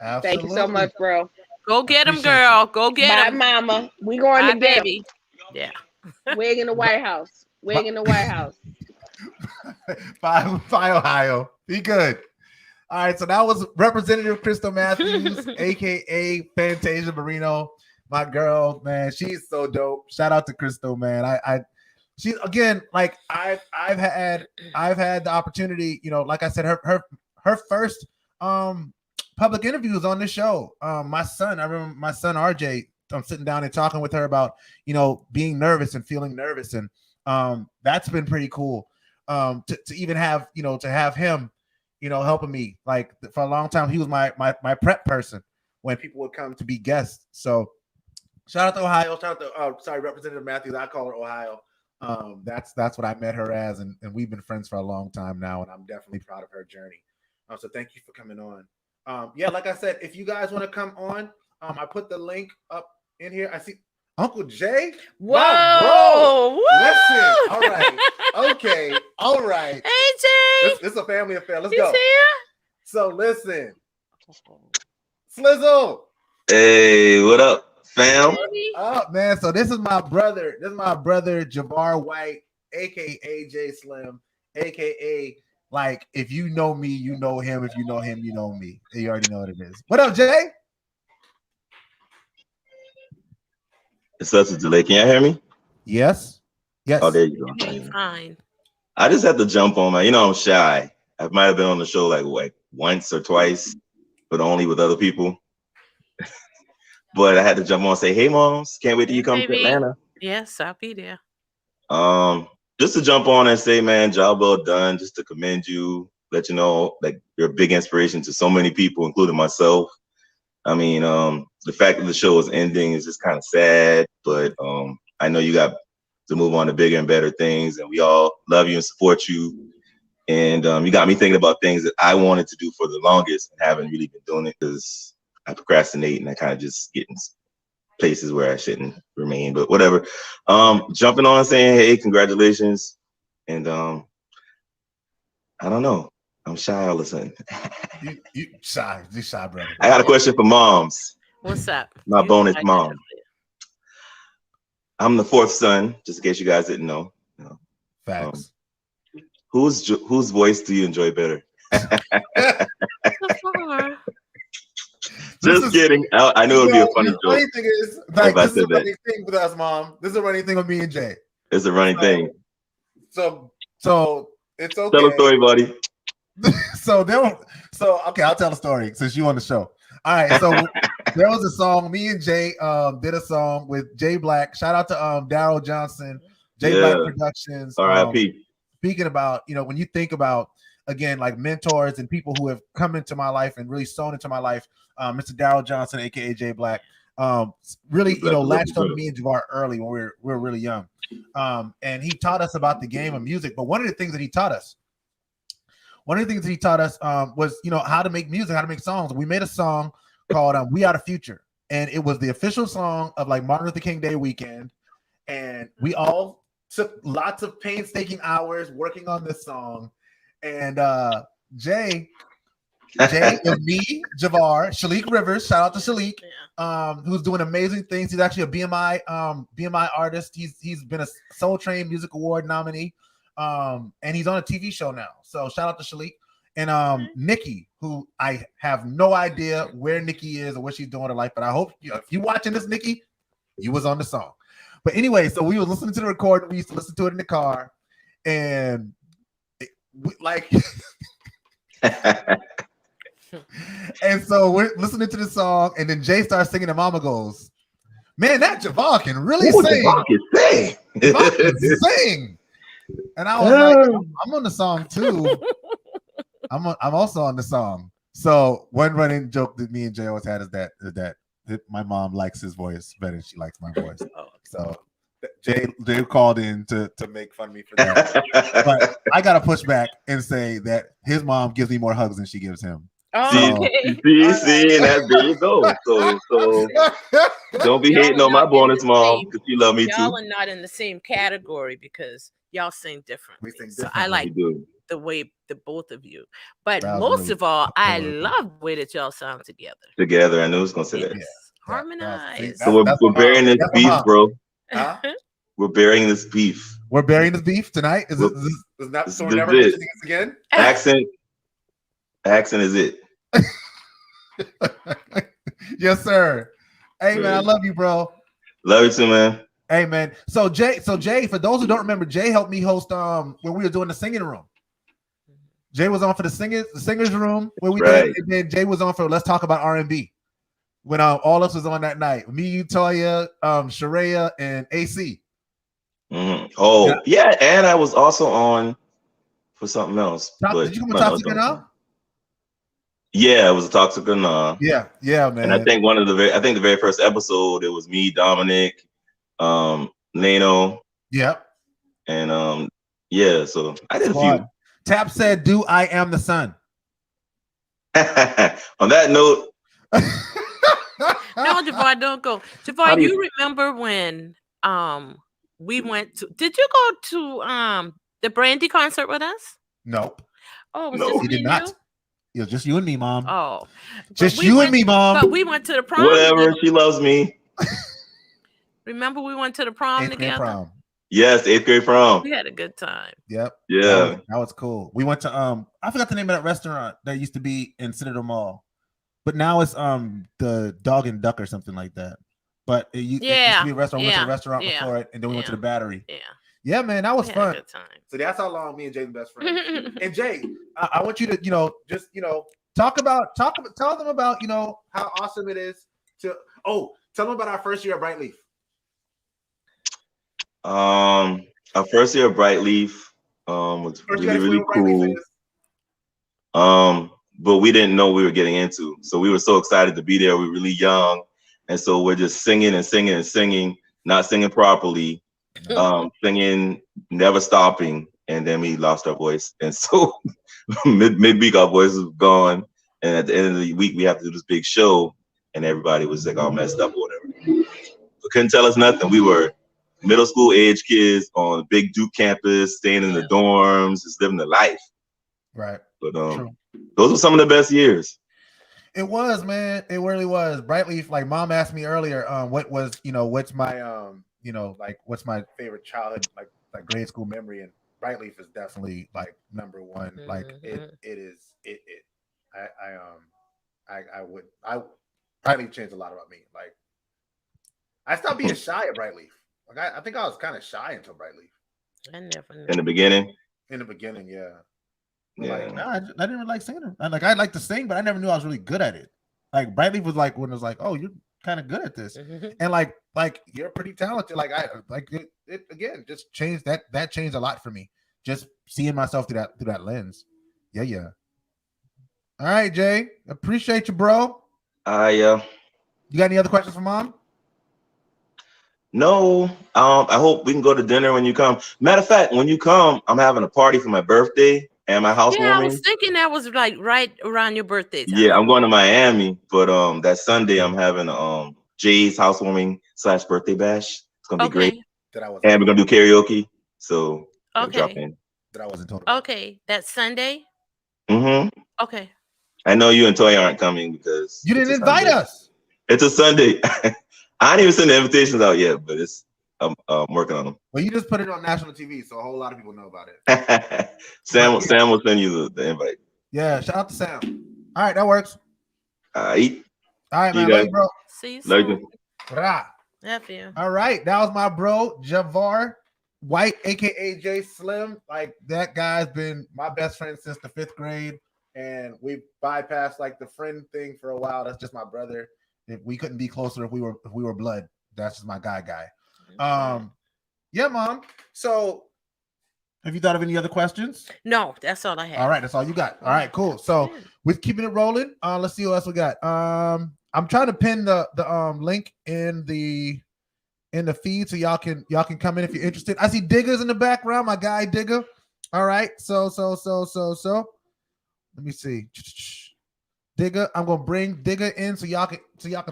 Speaker 4: Thank you so
Speaker 3: Absolutely.
Speaker 4: much, bro.
Speaker 2: Go get him,
Speaker 3: Appreciate
Speaker 2: girl. Go get
Speaker 4: Bye,
Speaker 2: him.
Speaker 4: mama. We going
Speaker 2: Bye,
Speaker 4: to get him.
Speaker 2: baby. Yeah.
Speaker 4: Wig in the White House. Wig in the White House.
Speaker 3: Bye, Ohio. Be good. All right, so that was Representative Crystal Matthews, aka Fantasia Marino, my girl, man. She's so dope. Shout out to Crystal, man. She again, like I've had the opportunity, like I said, her first public interview was on this show. I remember my son RJ. I'm sitting down and talking with her about being nervous and feeling nervous, and that's been pretty cool. To even have to have him helping me, like, for a long time. He was my prep person when people would come to be guests. So shout out to Ohio. Shout out to Representative Matthews. I call her Ohio. That's what I met her as, and we've been friends for a long time now, and I'm definitely proud of her journey. So thank you for coming on. Yeah, like I said, if you guys want to come on, I put the link up in here. I see Uncle Jay.
Speaker 2: Whoa! Woo!
Speaker 3: Listen, all right, okay, all right.
Speaker 2: AJ,
Speaker 3: This is a family affair. Let's
Speaker 2: he's
Speaker 3: go.
Speaker 2: here.
Speaker 3: So listen, Slizzle.
Speaker 5: Hey, what up, fam?
Speaker 2: Baby.
Speaker 3: Up, man. So this is my brother. Javar White, aka J Slim, aka, like, if you know me, you know him. If you know him, you know me. You already know what it is. What up, Jay?
Speaker 5: It's such a delay. Can y'all hear me?
Speaker 3: Yes. Yes.
Speaker 5: Oh, there you go.
Speaker 2: You're fine.
Speaker 5: I just had to jump on, man. I'm shy. I might have been on the show like once or twice, but only with other people. But I had to jump on and say, hey, moms, can't wait till you come to Atlanta.
Speaker 2: Yes, I'll be there.
Speaker 5: Just to jump on and say, man, job well done. Just to commend you, let you know that you're a big inspiration to so many people, including myself. I mean, the fact that the show is ending is just kind of sad, but I know you got to move on to bigger and better things, and we all love you and support you. And you got me thinking about things that I wanted to do for the longest and haven't really been doing it because I procrastinate and I kind of just get in places where I shouldn't remain, but whatever. Jumping on saying, hey, congratulations. And I don't know. I'm shy all of a sudden.
Speaker 3: You shy, brother.
Speaker 5: I got a question for moms.
Speaker 2: What's up?
Speaker 5: My
Speaker 2: You
Speaker 5: bonus
Speaker 2: got
Speaker 5: mom.
Speaker 2: it.
Speaker 5: I'm the fourth son, just in case you guys didn't know.
Speaker 3: Facts.
Speaker 5: Whose voice do you enjoy better? Just kidding. I knew it'd be a funny joke.
Speaker 3: Funny thing is, like,
Speaker 5: If I
Speaker 3: this is a
Speaker 5: said that.
Speaker 3: running thing with us, Mom. This is a running thing with me and Jay.
Speaker 5: It's a running thing.
Speaker 3: So it's okay.
Speaker 5: Tell a story, buddy.
Speaker 3: Okay, I'll tell a story since you on the show. All right, so there was a song. Me and Jay did a song with Jay Black. Shout out to Daryl Johnson, Jay Black Productions.
Speaker 5: R.I.P.
Speaker 3: Speaking about, when you think about, again, like mentors and people who have come into my life and really sown into my life, Mr. Daryl Johnson, aka Jay Black, really, latched on me and Javar early when we were really young. And he taught us about the game of music. But one of the things that he taught us was, how to make music, how to make songs. We made a song called We Are the Future. And it was the official song of like Martin Luther King Day weekend. And we all took lots of painstaking hours working on this song. And Jay and me, Javar, Shalik Rivers, shout out to Shalik, who's doing amazing things. He's actually a BMI artist. He's been a Soul Train Music Award nominee. And he's on a TV show now. So shout out to Shalik. And Nikki, who I have no idea where Nikki is or what she's doing in her life, but I hope if you're watching this, Nikki, you was on the song. But anyway, so we were listening to the recording. We used to listen to it in the car, and and so we're listening to the song, and then Jay starts singing, and Mama goes, "Man, that Javar can really sing. Javar can sing." And I was like, "I'm on the song too. I'm also on the song." So one running joke that me and Jay always had is that my mom likes his voice better than she likes my voice. So Jay called in to make fun of me for that. But I gotta push back and say that his mom gives me more hugs than she gives him.
Speaker 2: Oh, okay.
Speaker 5: See, and there you go. So don't be hating on my bonus mom because you love me too.
Speaker 2: Y'all are not in the same category because y'all sing differently.
Speaker 3: We sing
Speaker 2: So
Speaker 3: differently.
Speaker 2: I like
Speaker 5: do.
Speaker 2: the way the both of you. But
Speaker 3: That was
Speaker 2: most
Speaker 3: really
Speaker 2: of all, I
Speaker 3: cool.
Speaker 2: love the way that y'all sound together.
Speaker 5: Together, I knew I was gonna say that.
Speaker 2: Yes. Harmonized.
Speaker 5: So we're burying this
Speaker 3: that's
Speaker 5: beef,
Speaker 3: my mom.
Speaker 5: bro.
Speaker 3: Huh?
Speaker 5: We're burying this beef.
Speaker 3: We're burying this beef tonight. Is that
Speaker 5: This
Speaker 3: so
Speaker 5: is
Speaker 3: we're never
Speaker 5: it.
Speaker 3: mentioning this again?
Speaker 5: Accent is it.
Speaker 3: Yes, sir. Hey man, I love you, bro.
Speaker 5: Love you too, man.
Speaker 3: Hey man. So Jay, for those who don't remember, Jay helped me host when we were doing the singing room. Jay was on for the singers room when we
Speaker 5: Right.
Speaker 3: did, and then Jay was on for Let's Talk About R&B. When all us was on that night. Me, you, Toya, Sharia, and AC.
Speaker 5: Mm-hmm. Oh, yeah, and I was also on for something else.
Speaker 3: Did you come to Toxic Enough?
Speaker 5: Yeah, it was a Toxic Enough.
Speaker 3: Yeah, man.
Speaker 5: And I think the very first episode, it was me, Dominic, Nano.
Speaker 3: Yep.
Speaker 5: And yeah, so I did a few.
Speaker 3: Tap said, "Do I am the sun."
Speaker 5: On that note,
Speaker 2: No, Javar, don't go. Javar, you remember when we went to? Did you go to the Brandy concert with us?
Speaker 3: Nope.
Speaker 2: Oh, was
Speaker 5: No.
Speaker 2: just
Speaker 3: He
Speaker 2: me
Speaker 3: did
Speaker 2: and
Speaker 3: not.
Speaker 2: you?
Speaker 3: It was just you and me, Mom.
Speaker 2: Oh,
Speaker 3: Just you and me, Mom.
Speaker 2: But we went to the prom.
Speaker 5: whatever,
Speaker 2: together.
Speaker 5: she loves me.
Speaker 2: Remember, we went to the prom
Speaker 3: 8th grade
Speaker 2: together.
Speaker 3: prom.
Speaker 5: Yes, 8th grade prom.
Speaker 2: We had a good time.
Speaker 3: Yep.
Speaker 5: Yeah.
Speaker 3: That was cool. We went to I forgot the name of that restaurant that used to be in Citadel Mall, but now it's the Dog and Duck or something like that. But it used to be a restaurant. We went to the restaurant before it, and then we went to the Battery. Yeah, man, that was
Speaker 2: We had
Speaker 3: fun.
Speaker 2: a good time.
Speaker 3: So that's how long me and Jay's best friends. And Jay, I want you to just tell them about how awesome it is to tell them about our first year at Brightleaf.
Speaker 5: Our first year of Brightleaf was really cool. But we didn't know what we were getting into, so we were so excited to be there. We were really young, and so we're just singing and singing and singing, not singing properly, singing, never stopping, and then we lost our voice. And so midweek our voice was gone, and at the end of the week we have to do this big show, and everybody was like all messed up or whatever. But couldn't tell us nothing. We were middle school age kids on a big Duke campus, staying in the dorms, just living the life.
Speaker 3: Right.
Speaker 5: But
Speaker 3: True.
Speaker 5: those were some of the best years.
Speaker 3: It was, man. It really was. Brightleaf, like mom asked me earlier, what was, what's my, what's my favorite childhood, like grade school memory, and Brightleaf is definitely like number one.
Speaker 2: Mm-hmm.
Speaker 3: Like it is. I Brightleaf changed a lot about me. Like I stopped being shy at Brightleaf. Like I think I was kind of shy until Brightleaf.
Speaker 2: I never knew.
Speaker 5: In the beginning.
Speaker 3: In the beginning, yeah.
Speaker 5: Yeah.
Speaker 3: Like, no, I didn't really like singing. Like I like to sing, but I never knew I was really good at it. Like Brightleaf was like when it was like, oh, you're kind of good at this, and like you're pretty talented. Like I like it again. Just changed that changed a lot for me. Just seeing myself through that lens. Yeah. All right, Jay. Appreciate you, bro.
Speaker 5: You
Speaker 3: got any other questions for mom?
Speaker 5: No. I hope we can go to dinner when you come. Matter of fact, when you come, I'm having a party for my birthday and my housewarming.
Speaker 2: Yeah, I was thinking that was like right around your birthday time.
Speaker 5: Yeah, I'm going to Miami, but that Sunday I'm having Jay's housewarming / birthday bash. It's gonna be great. And we're gonna do karaoke. So drop in.
Speaker 3: That I wasn't told about.
Speaker 2: Okay, that's Sunday.
Speaker 5: Mm-hmm.
Speaker 2: Okay.
Speaker 5: I know you and Toya aren't coming because
Speaker 3: you didn't invite us.
Speaker 5: It's a Sunday. I didn't even send the invitations out yet, but I'm working on them.
Speaker 3: Well, you just put it on national TV, so a whole lot of people know about it.
Speaker 5: Sam will send you the invite.
Speaker 3: Yeah, shout out to Sam. All right, that works.
Speaker 5: All right,
Speaker 3: man. Love you, bro.
Speaker 2: See you soon. Love you.
Speaker 3: All right, that was my bro Javar White, aka Jay Slim. Like that guy's been my best friend since the 5th grade, and we bypassed like the friend thing for a while. That's just my brother. If we couldn't be closer if we were blood. That's just my guy. Yeah, mom. So have you thought of any other questions?
Speaker 2: No, that's all I have.
Speaker 3: All right, that's all you got. All right, cool. So with keeping it rolling, let's see what else we got. I'm trying to pin the link in the feed so y'all can come in if you're interested. I see Digger's in the background, my guy Digger. All right, so let me see. Digger, I'm gonna bring Digger in so y'all can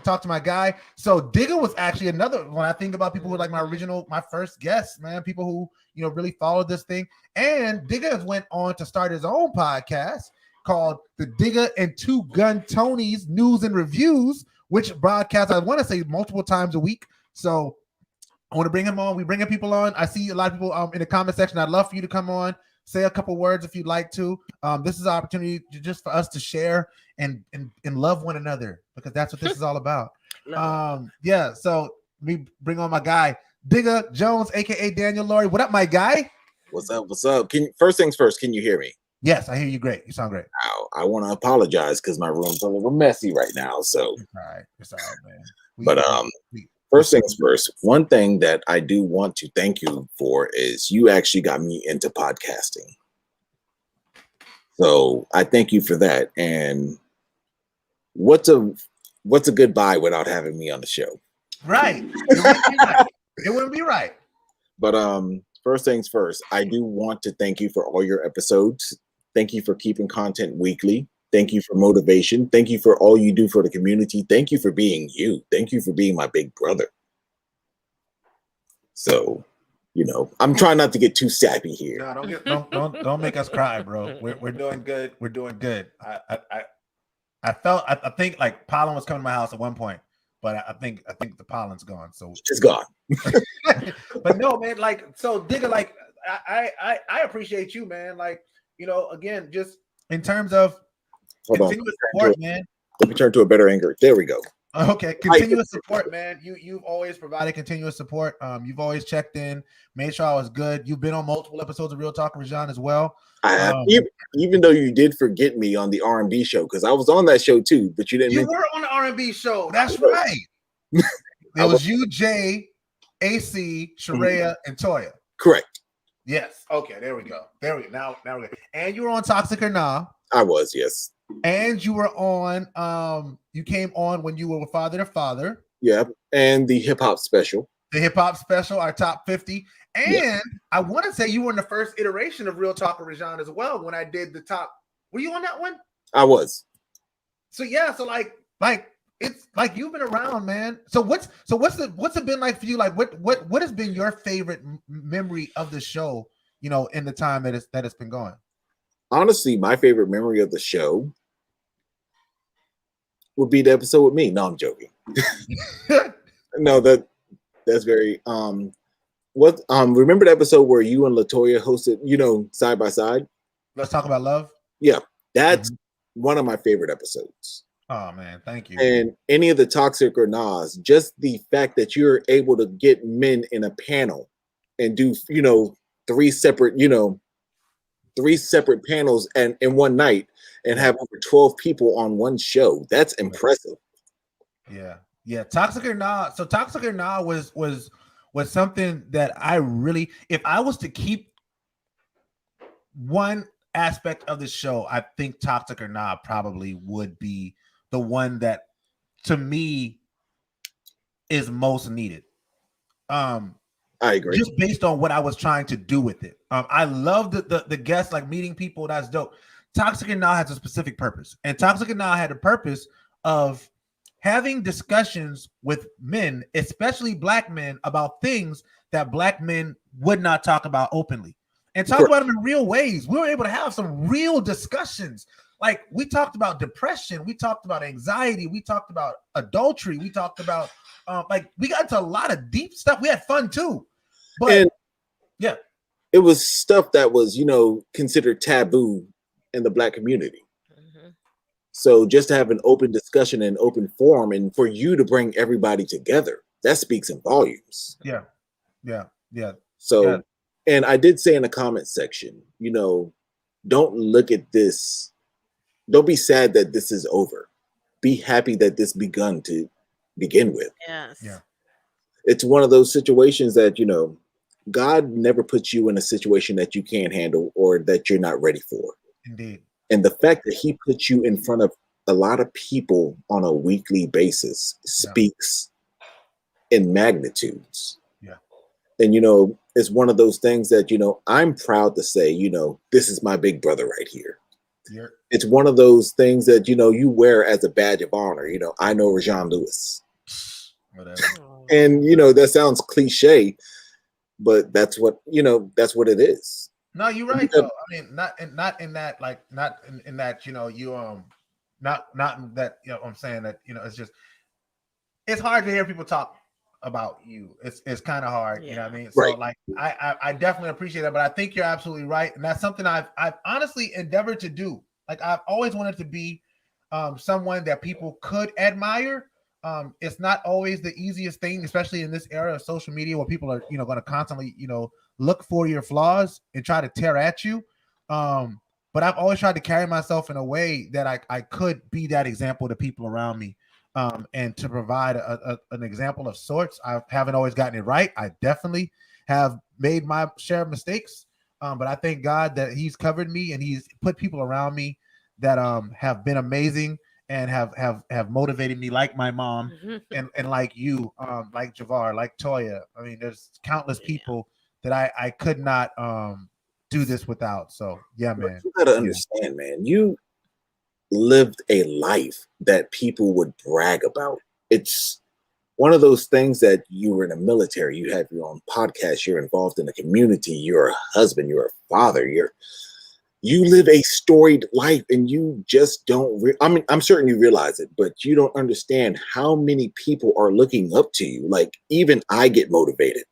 Speaker 3: talk to my guy. So Digger was actually another when I think about people who like my first guests, man, people who really followed this thing. And Digger went on to start his own podcast called the Digger and Two Gun Tony's News and Reviews, which broadcasts, I want to say, multiple times a week. So I want to bring him on. We bringing people on. I see a lot of people in the comment section. I'd love for you to come on, say a couple words if you'd like to. This is an opportunity just for us to share and love one another, because that's what this is all about. Yeah. So we bring on my guy Digger Jones, aka Daniel Laurie. What up, my guy?
Speaker 6: What's up? First things first, can you hear me?
Speaker 3: Yes, I hear you great. You sound great.
Speaker 6: I want to apologize because my room's a little messy right now. So
Speaker 3: it's all right, man.
Speaker 6: First things first, one thing that I do want to thank you for is you actually got me into podcasting. So I thank you for that. And what's a goodbye without having me on the show?
Speaker 3: Right. It wouldn't be right.
Speaker 6: But first things first, I do want to thank you for all your episodes. Thank you for keeping content weekly. Thank you for motivation. Thank you for all you do for the community. Thank you for being you. Thank you for being my big brother. So, I'm trying not to get too sappy here.
Speaker 3: No, don't make us cry, bro. We're doing good. We're doing good. I think like pollen was coming to my house at one point, but I think the pollen's gone. So
Speaker 6: it's gone.
Speaker 3: But no, man. Like, so Digger, like, I appreciate you, man. Like, again, just in terms of continuous support, man.
Speaker 6: Let me turn to a better angle. There we go.
Speaker 3: Okay, continuous support, man. You've always provided continuous support. You've always checked in, made sure I was good. You've been on multiple episodes of Real Talk with Rajon as well.
Speaker 6: I have, even though you did forget me on the R&B show, because I was on that show too, but you didn't.
Speaker 3: You were on the R&B show. That's right. It was you, Jay, AC, Sharia, and Toya.
Speaker 6: Correct.
Speaker 3: Yes. Okay. There we go. Now we're good. And you were on Toxic or Nah.
Speaker 6: I was, yes.
Speaker 3: And you were on. You came on when you were with Father to Father.
Speaker 6: Yeah, and the hip hop special.
Speaker 3: The hip hop special, our top 50. And I want to say you were in the first iteration of Real Talk with Rajon as well when I did the top. Were you on that one?
Speaker 6: I was.
Speaker 3: So yeah, so like it's like you've been around, man. So what's it been like for you? Like what has been your favorite memory of the show? You know, in the time that it's been going.
Speaker 6: Honestly, my favorite memory of the show would be the episode with me. No, I'm joking. No, that's very remember the episode where you and Latoya hosted, you know, side by side?
Speaker 3: Let's talk about love.
Speaker 6: Yeah, that's one of my favorite episodes.
Speaker 3: Oh man, thank you.
Speaker 6: And any of the Toxic or Nas, just the fact that you're able to get men in a panel and do, you know, three separate panels and in one night and have over 12 people on one show. That's impressive.
Speaker 3: Yeah. Toxic or Nah. So Toxic or Nah was something that I really, if I was to keep one aspect of the show, I think Toxic or Nah probably would be the one that to me is most needed.
Speaker 6: I agree.
Speaker 3: Just based on what I was trying to do with it. I love the guests, like meeting people. That's dope. Toxic and Now has a specific purpose, and Toxic and Now had a purpose of having discussions with men, especially black men, about things that black men would not talk about openly, and talk about them in real ways. We were able to have some real discussions. Like we talked about depression, we talked about anxiety, we talked about adultery, we talked about like we got into a lot of deep stuff. We had fun too, but yeah,
Speaker 6: it was stuff that was, you know, considered taboo in the black community. Mm-hmm. So just to have an open discussion and open forum, and for you to bring everybody together, that speaks in volumes.
Speaker 3: Yeah.
Speaker 6: So, and I did say in the comment section, you know, don't look at this. Don't be sad that this is over. Be happy that this begun to begin with.
Speaker 2: Yes.
Speaker 3: Yeah.
Speaker 6: It's one of those situations that, you know, God never puts you in a situation that you can't handle or that you're not ready for.
Speaker 3: Indeed.
Speaker 6: And the fact that he puts you in front of a lot of people on a weekly basis speaks in magnitudes.
Speaker 3: Yeah.
Speaker 6: And, you know, it's one of those things that, you know, I'm proud to say, you know, this is my big brother right here.
Speaker 3: Yeah.
Speaker 6: It's one of those things that, you know, you wear as a badge of honor. You know, I know Rajon Lewis.
Speaker 3: Whatever.
Speaker 6: And, you know, that sounds cliche, but that's what, you know, that's what it is.
Speaker 3: No, you're right though. I mean, not in that, like, not in that, you know, you not in that, you know, I'm saying that, you know, it's hard to hear people talk about you. It's kind of hard, you know what I mean? So like I definitely appreciate that, but I think you're absolutely right. And that's something I've honestly endeavored to do. Like I've always wanted to be someone that people could admire. It's not always the easiest thing, especially in this era of social media where people are, you know, going to constantly, you know, look for your flaws and try to tear at you. But I've always tried to carry myself in a way that I could be that example to people around me. And to provide an example of sorts. I haven't always gotten it right. I definitely have made my share of mistakes. But I thank God that he's covered me and he's put people around me that have been amazing and have motivated me, like my mom and like you, like Javar, like Toya. I mean, there's countless people that I could not do this without. So yeah, man.
Speaker 6: You gotta understand, man. You lived a life that people would brag about. It's one of those things that you were in the military, you have your own podcast, you're involved in the community, you're a husband, you're a father, you live a storied life, and you just don't I mean, I'm certain you realize it, but you don't understand how many people are looking up to you. Like even I get motivated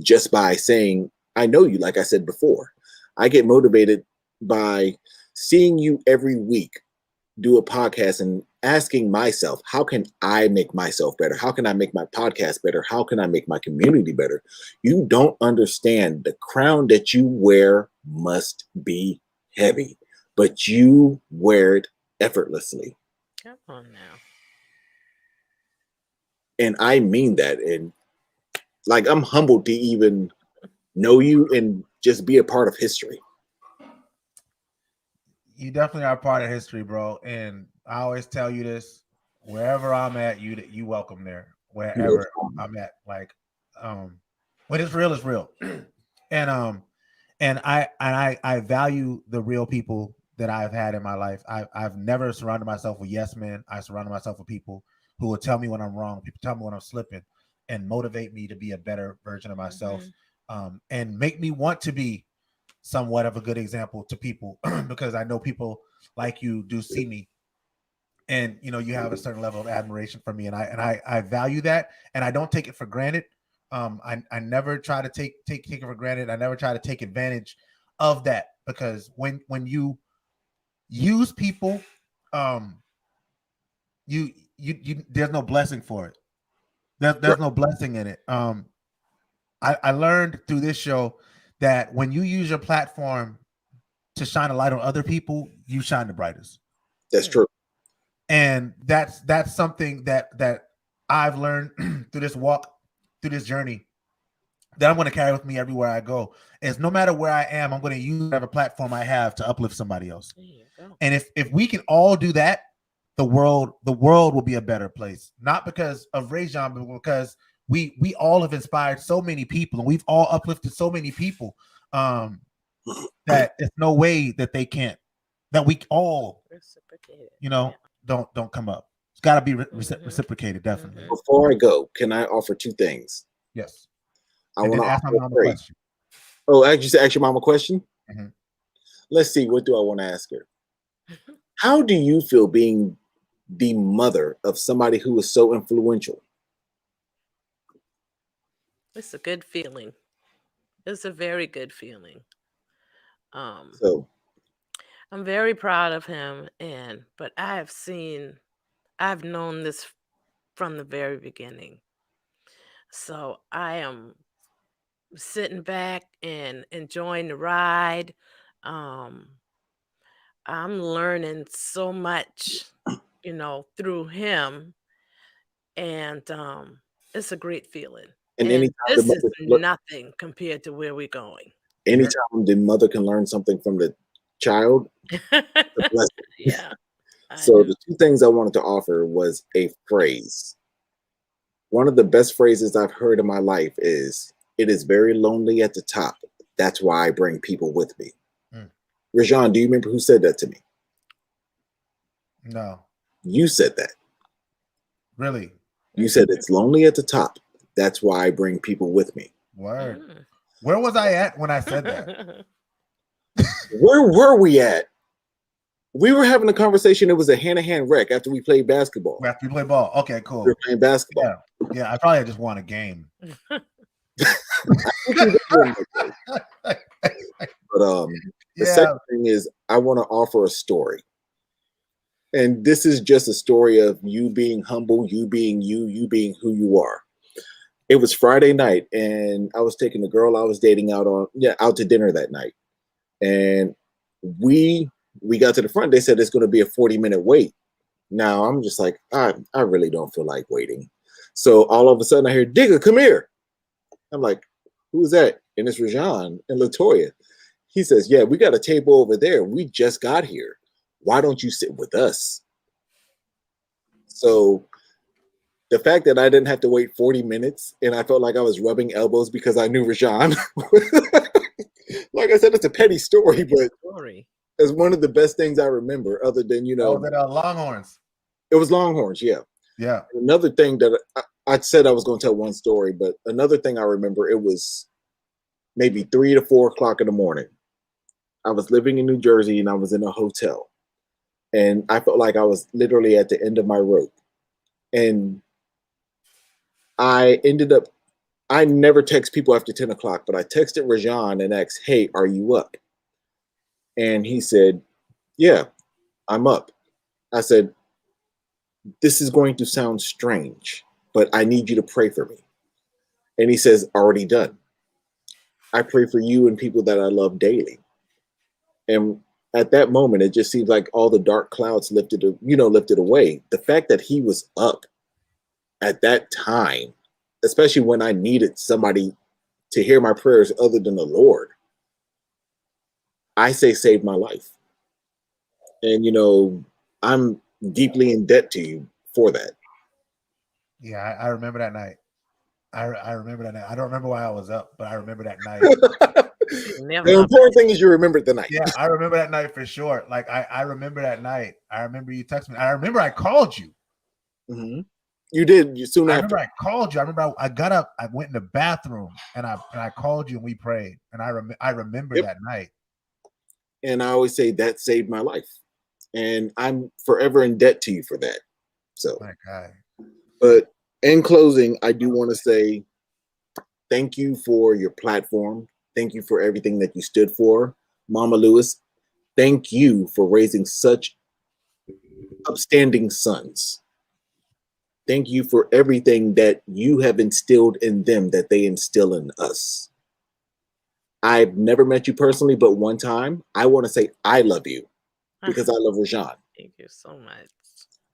Speaker 6: just by saying I know you. Like I said before, I get motivated by seeing you every week do a podcast and asking myself, how can I make myself better? How can I make my podcast better? How can I make my community better? You don't understand the crown that you wear must be heavy, but you wear it effortlessly.
Speaker 2: Come on now.
Speaker 6: And I mean that. And like, I'm humbled to even know you and just be a part of history.
Speaker 3: You definitely are part of history, bro. And I always tell you this: wherever I'm at, you welcome there. Wherever I'm at, like, when it's real, it's real. And I value the real people that I've had in my life. I've never surrounded myself with yes men. I surrounded myself with people who will tell me when I'm wrong, people tell me when I'm slipping, and motivate me to be a better version of myself, and make me want to be somewhat of a good example to people because I know people like you do see me, and you have a certain level of admiration for me, and I value that, and I don't take it for granted. I never try to take it for granted. I never try to take advantage of that, because when you use people, you there's no blessing for it. There's no blessing in it. I learned through this show that when you use your platform to shine a light on other people, you shine the brightest.
Speaker 6: That's true.
Speaker 3: And that's something that I've learned through this walk, through this journey, that I'm going to carry with me everywhere I go. Is no matter where I am, I'm going to use whatever platform I have to uplift somebody else.
Speaker 2: There you go.
Speaker 3: And if we can all do that, the world will be a better place. Not because of Rajon, but because we all have inspired so many people, and we've all uplifted so many people, that there's no way that they can't, that we all,
Speaker 2: Reciprocated.
Speaker 3: don't come up. It's got to be reciprocated, definitely.
Speaker 6: Before I go, can I offer two things?
Speaker 3: Yes.
Speaker 6: I
Speaker 3: And
Speaker 6: want
Speaker 3: then
Speaker 6: to
Speaker 3: ask my
Speaker 6: offer
Speaker 3: mom a
Speaker 6: three.
Speaker 3: question.
Speaker 6: Oh, actually, ask your mom a question.
Speaker 3: Mhm.
Speaker 6: Let's see. What do I want to ask her? How do you feel being the mother of somebody who is so influential?
Speaker 2: It's a good feeling. It's a very good feeling.
Speaker 6: So
Speaker 2: I'm very proud of him, but I've known this from the very beginning. So I am sitting back and enjoying the ride. Um, I'm learning so much, through him, and it's a great feeling.
Speaker 6: and
Speaker 2: And
Speaker 6: anytime the
Speaker 2: this is
Speaker 6: mother,
Speaker 2: nothing compared to where we're going.
Speaker 6: anytime the mother can learn something from the child, it's a blessing.
Speaker 2: Yeah, I
Speaker 6: So
Speaker 2: know.
Speaker 6: the two things I wanted to offer was a phrase. One of the best phrases I've heard in my life is, "It is very lonely at the top. That's why I bring people with me."
Speaker 3: Mm.
Speaker 6: Rajon, do you remember who said that to me?
Speaker 3: No,
Speaker 6: You said that.
Speaker 3: really.
Speaker 6: You said it's lonely at the top. That's why I bring people with me.
Speaker 3: Word.
Speaker 2: Mm.
Speaker 3: Where was I at when I said that?
Speaker 6: Where were we at? We were having a conversation. It was a hand-to-hand wreck after we played basketball.
Speaker 3: After we play ball. Okay,
Speaker 6: We
Speaker 3: cool.
Speaker 6: were playing basketball.
Speaker 3: Yeah, I probably just won a game.
Speaker 6: But the second thing is, I want to offer a story. And this is just a story of you being humble, you being you, you being who you are. It was Friday night, and I was taking the girl I was dating out to dinner that night. And we got to the front. They said it's going to be a 40-minute wait. Now I'm just like, I really don't feel like waiting. So all of a sudden I hear, "Digga, come here." I'm like, "Who's that?" And it's Rajon and Latoya. He says, "Yeah, we got a table over there. We just got here. Why don't you sit with us?" So the fact that I didn't have to wait 40 minutes and I felt like I was rubbing elbows because I knew Rajon. Like I said, it's a petty story, but
Speaker 2: Story.
Speaker 6: it's one of the best things I remember, other than,
Speaker 3: Longhorns.
Speaker 6: it was Longhorns, yeah.
Speaker 3: Yeah.
Speaker 6: Another thing that I said I was going to tell one story, but another thing I remember, it was maybe 3 to 4 o'clock in the morning. I was living in New Jersey and I was in a hotel. And I felt like I was literally at the end of my rope. And I never text people after 10 o'clock, but I texted Rajon and asked, "Hey, are you up?" And he said, "Yeah, I'm up." I said, "This is going to sound strange, but I need you to pray for me." And he says, "Already done. I pray for you and people that I love daily." And at that moment, it just seems like all the dark clouds lifted away. The fact that he was up at that time, especially when I needed somebody to hear my prayers other than the Lord, I say saved my life. And, I'm deeply in debt to you for that.
Speaker 3: Yeah, I remember that night. I remember that night. I don't remember why I was up, but I remember that night.
Speaker 2: Never
Speaker 6: The important thing is you remembered the night.
Speaker 3: Yeah, I remember that night for sure. Like I remember that night. I remember you texted me. I remember I called you.
Speaker 6: Mhm. You did. You soon
Speaker 3: I
Speaker 6: after.
Speaker 3: remember I called you. I remember I got up. I went in the bathroom and I called you and we prayed. And I remember
Speaker 6: Yep.
Speaker 3: that night.
Speaker 6: And I always say that saved my life, and I'm forever in debt to you for that. So,
Speaker 3: My God.
Speaker 6: but in closing, I do want to say thank you for your platform. Thank you for everything that you stood for, Mama Lewis. Thank you for raising such upstanding sons. Thank you for everything that you have instilled in them that they instill in us. I've never met you personally, but one time I want to say I love you because I love Rajan.
Speaker 2: Thank you so much.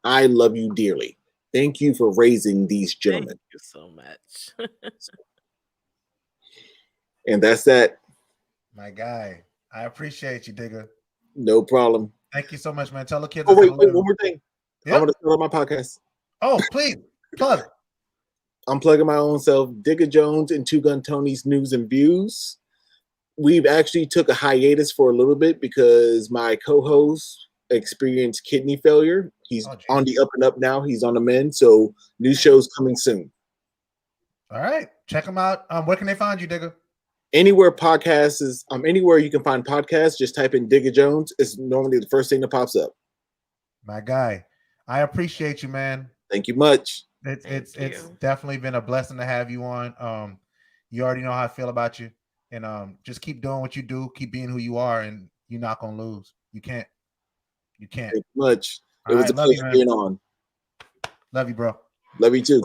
Speaker 6: I love you dearly. Thank you for raising these gentlemen.
Speaker 2: Thank you so much.
Speaker 6: And that's that.
Speaker 3: My guy. I appreciate you, Digger.
Speaker 6: No problem.
Speaker 3: Thank you so much, man. Tell the kids.
Speaker 6: Oh,
Speaker 3: I said
Speaker 6: wait,
Speaker 3: hello.
Speaker 6: one more thing.
Speaker 3: Yep.
Speaker 6: I'm going to start my podcast.
Speaker 3: Oh, please plug.
Speaker 6: I'm plugging my own self, Digger Jones and Two Gun Tony's News and Views. We've actually took a hiatus for a little bit because my co-host experienced kidney failure. He's
Speaker 3: Oh, geez.
Speaker 6: on the up and up now. He's on the mend. So new shows coming soon.
Speaker 3: All right. Check them out. Where can they find you, Digger?
Speaker 6: Anywhere podcasts is anywhere you can find podcasts, just type in Digger Jones. It's normally the first thing that pops up.
Speaker 3: My guy. I appreciate you, man.
Speaker 6: Thank you much.
Speaker 3: It's
Speaker 2: Thank
Speaker 3: it's
Speaker 2: you.
Speaker 3: definitely been a blessing to have you on. You already know how I feel about you. And just keep doing what you do, keep being who you are, and you're not gonna lose. You can't.
Speaker 6: Thank you much. It
Speaker 3: All
Speaker 6: was
Speaker 3: right,
Speaker 6: a
Speaker 3: love you,
Speaker 6: pleasure
Speaker 3: man.
Speaker 6: being on.
Speaker 3: Love you, bro.
Speaker 6: Love you too.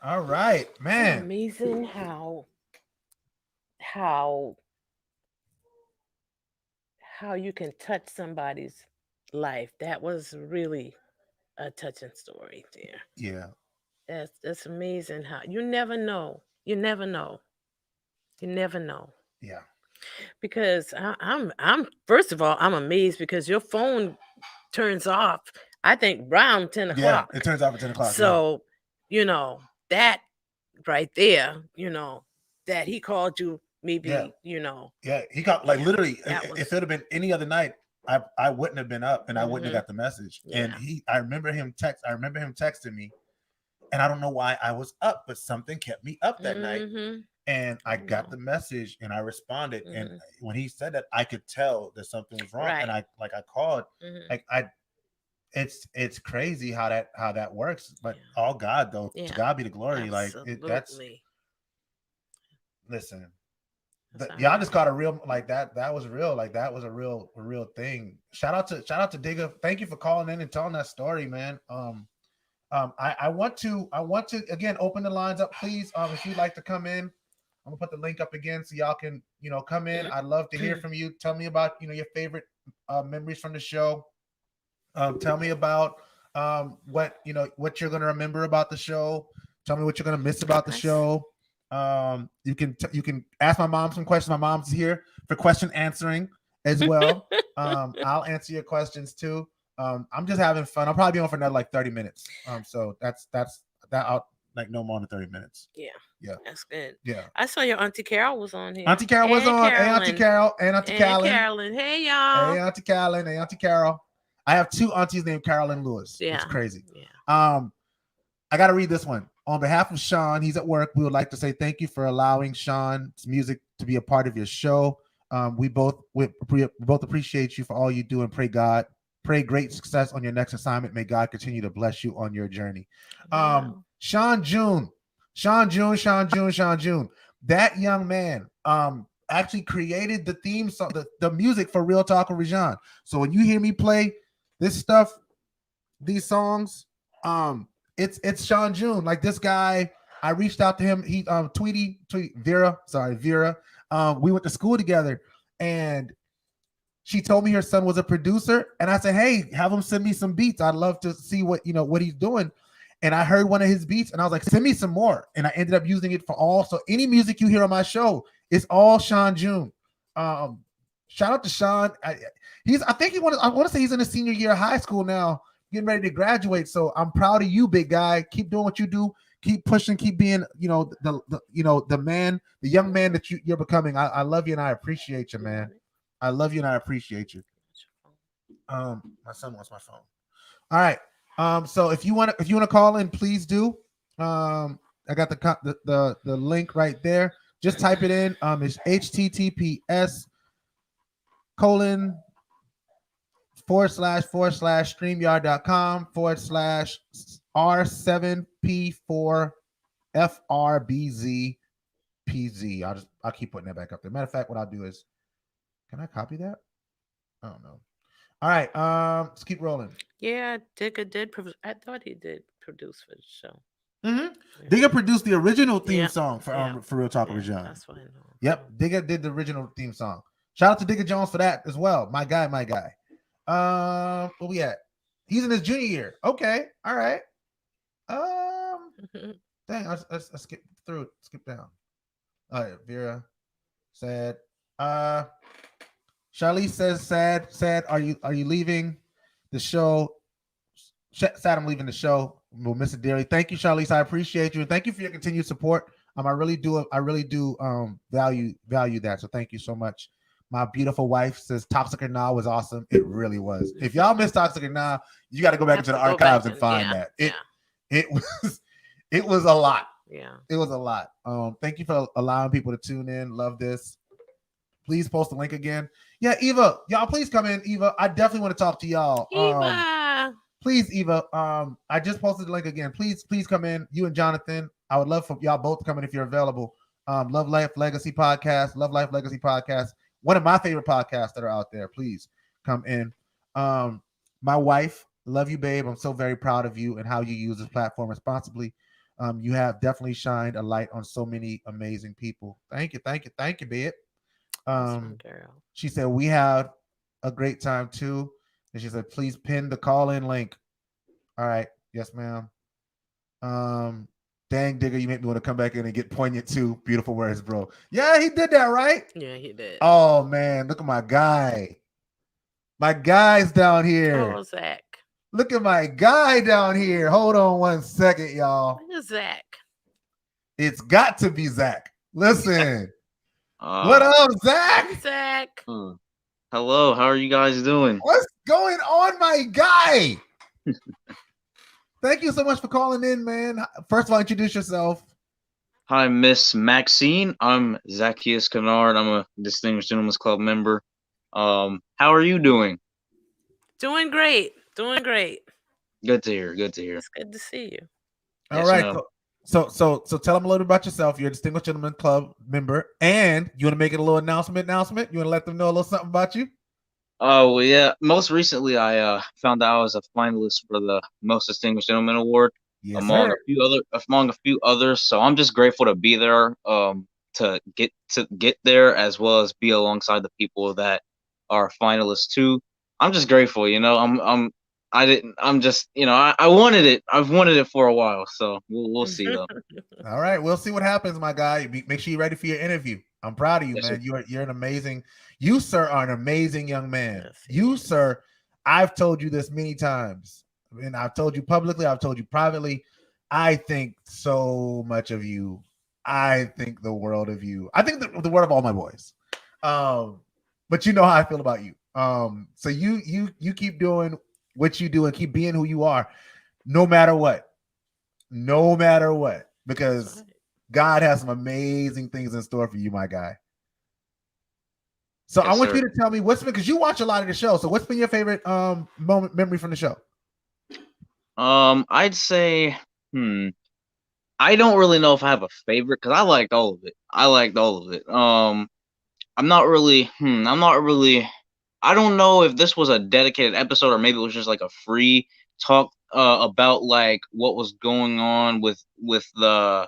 Speaker 3: All right,
Speaker 2: It's
Speaker 3: man.
Speaker 2: amazing how you can touch somebody's life. That was really a touching story there.
Speaker 3: Yeah.
Speaker 2: That's amazing how you never know. You never know. You never know.
Speaker 3: Yeah.
Speaker 2: Because I'm first of all, I'm amazed because your phone turns off, I think around 10
Speaker 3: Yeah.
Speaker 2: o'clock.
Speaker 3: It turns off at 10 o'clock.
Speaker 2: So, that right there, that he called you maybe,
Speaker 3: yeah. He got like
Speaker 2: Yeah,
Speaker 3: literally.
Speaker 2: that
Speaker 3: If
Speaker 2: was-
Speaker 3: it would have been any other night, I wouldn't have been up and I wouldn't have
Speaker 2: Mhm.
Speaker 3: got the message. And
Speaker 2: Yeah.
Speaker 3: I remember him texting me, and I don't know why I was up, but something kept me up that night.
Speaker 2: Mhm.
Speaker 3: And I
Speaker 2: I
Speaker 3: got
Speaker 2: know.
Speaker 3: the message and I responded.
Speaker 2: Mhm.
Speaker 3: And when he said that, I could tell that something was wrong. And
Speaker 2: Right.
Speaker 3: I called.
Speaker 2: Mhm.
Speaker 3: It's crazy how that works. But
Speaker 2: Yeah.
Speaker 3: all God though, to
Speaker 2: Yeah.
Speaker 3: God be the glory. That's
Speaker 2: Absolutely.
Speaker 3: listen.
Speaker 2: That's
Speaker 3: Y'all
Speaker 2: all
Speaker 3: just
Speaker 2: right.
Speaker 3: got a real like that. That was real. Like that was a real thing. Shout out to Digger. Thank you for calling in and telling that story, man. I want to again open the lines up, please. If you'd like to come in, I'm gonna put the link up again so y'all can come in. I'd love to hear from you. Tell me about your favorite memories from the show. Tell me about what you're gonna remember about the show. Tell me what you're gonna miss about the
Speaker 2: Nice.
Speaker 3: show. You can ask my mom some questions. My mom's here for question answering as well. I'll answer your questions too. I'm just having fun. I'll probably be on for another like 30 minutes. So that's out like no more than 30 minutes. Yeah.
Speaker 2: That's good.
Speaker 3: Yeah.
Speaker 2: I saw your Auntie Carol was on here.
Speaker 3: Auntie Carol was
Speaker 2: And
Speaker 3: on. Hey, Auntie
Speaker 2: Carolyn.
Speaker 3: Carol. And Auntie
Speaker 2: And
Speaker 3: Carolyn.
Speaker 2: Carolyn. Hey, y'all.
Speaker 3: Hey, Auntie Carolyn. Hey, Auntie Carol. I have two aunties named Carolyn Lewis. It's
Speaker 2: Yeah.
Speaker 3: crazy.
Speaker 2: Yeah.
Speaker 3: I got to read this one. On behalf of Sean, he's at work. We would like to say thank you for allowing Sean's music to be a part of your show. We both appreciate you for all you do and pray great success on your next assignment. May God continue to bless you on your journey.
Speaker 2: Wow.
Speaker 3: Sean June. That young man actually created the theme song, the music for Real Talk with Rajan. So when you hear me play this stuff, these songs, it's Sean June. Like this guy, I reached out to him. He Vera. We went to school together, and she told me her son was a producer, and I said, hey, have him send me some beats. I'd love to see what he's doing. And I heard one of his beats, and I was like, send me some more. And I ended up using it for all. So any music you hear on my show is all Sean June. Shout out to Sean. I want to say he's in his senior year of high school now, getting ready to graduate. So I'm proud of you, big guy. Keep doing what you do. keep pushing, keep being, the man, the young man that you're becoming. I love you and I appreciate you, man. I love you and I appreciate you. My son wants my phone. All right. So if you want to call in, please do. I got the link right there. Just type it in. It's https://streamyard.com/r7p4frbzpz. I'll keep putting that back up there. Matter of fact, what I'll do is, can I copy that? I don't know. All right, let's keep rolling.
Speaker 2: Yeah, Digga did. I thought he did produce for the show.
Speaker 3: Mm-hmm. Digga produced the original theme
Speaker 2: Yeah.
Speaker 3: song for Real Talk with Rajon.
Speaker 2: That's what I know.
Speaker 3: Yep, Digga did the original theme song. Shout out to Digga Jones for that as well. My guy. Where we at? He's in his junior year. Okay, all right. Dang, I skip through it. Skip down. All right, Vera, sad. Charlize says, sad. Are you leaving the show? Sad, I'm leaving the show. We'll miss it dearly. Thank you, Charlize. I appreciate you, and thank you for your continued support. I really do value that. So thank you so much. My beautiful wife says Toxic or Nah was awesome. It really was. If y'all missed Toxic or Nah, you got to go back into the archives and find that. It was a lot.
Speaker 2: Yeah.
Speaker 3: It was a lot. Thank you for allowing people to tune in. Love this. Please post the link again. Yeah, Eva, y'all please come in. Eva, I definitely want to talk to y'all.
Speaker 2: Eva.
Speaker 3: Please, Eva. I just posted the link again. Please come in. You and Jonathan. I would love for y'all both to come in if you're available. Love Life Legacy Podcast. One of my favorite podcasts that are out there. Please come in. My wife, love you, babe. I'm so very proud of you and how you use this platform responsibly. You have definitely shined a light on so many amazing people. Thank you, babe. She said we had a great time too. And she said, please pin the call-in link. All right. Yes, ma'am. Dang, Digga, you make me want to come back in and get poignant too. Beautiful words, bro. Yeah, he did that, right?
Speaker 2: Yeah, he did.
Speaker 3: Oh, man. Look at my guy. My guy's down here.
Speaker 2: Oh, Zach.
Speaker 3: Look at my guy down here. Hold on one second, y'all.
Speaker 2: Where's Zach?
Speaker 3: It's got to be Zach. Listen. What up, Zach?
Speaker 2: Zach.
Speaker 7: Hello, how are you guys doing?
Speaker 3: What's going on, my guy? Thank you so much for calling in, man. First of all, introduce yourself.
Speaker 7: Hi, Miss Maxine. I'm Zacchaeus Kennard. I'm a Distinguished Gentlemen's Club member. How are you doing?
Speaker 2: Doing great.
Speaker 7: Good to hear.
Speaker 2: It's good to see you.
Speaker 3: All right. So tell them a little bit about yourself. You're a Distinguished Gentlemen Club member, and you want to make it a little announcement? You want to let them know a little something about you?
Speaker 7: Oh, well, yeah. Most recently, I found out I was a finalist for the Most Distinguished Gentleman Award among a few others. So I'm just grateful to be there, to get there, as well as be alongside the people that are finalists too. I'm just grateful, I wanted it. I've wanted it for a while, so we'll see though.
Speaker 3: All right, we'll see what happens, my guy. Make sure you're ready for your interview. I'm proud of you, man. You're an amazing. You, sir, are an amazing young man. Yes, you, sir. I've told you this many times, and I've told you publicly. I've told you privately. I think so much of you. I think the world of you. I think the world of all my boys. But you know how I feel about you. So you keep doing what you do and keep being who you are, no matter what, because God has some amazing things in store for you, my guy. So yes, I want you to tell me because you watch a lot of the show. So what's been your favorite memory from the show?
Speaker 7: I'd say, I don't really know if I have a favorite because I liked all of it. I'm not really, I don't know if this was a dedicated episode or maybe it was just like a free talk about like what was going on with I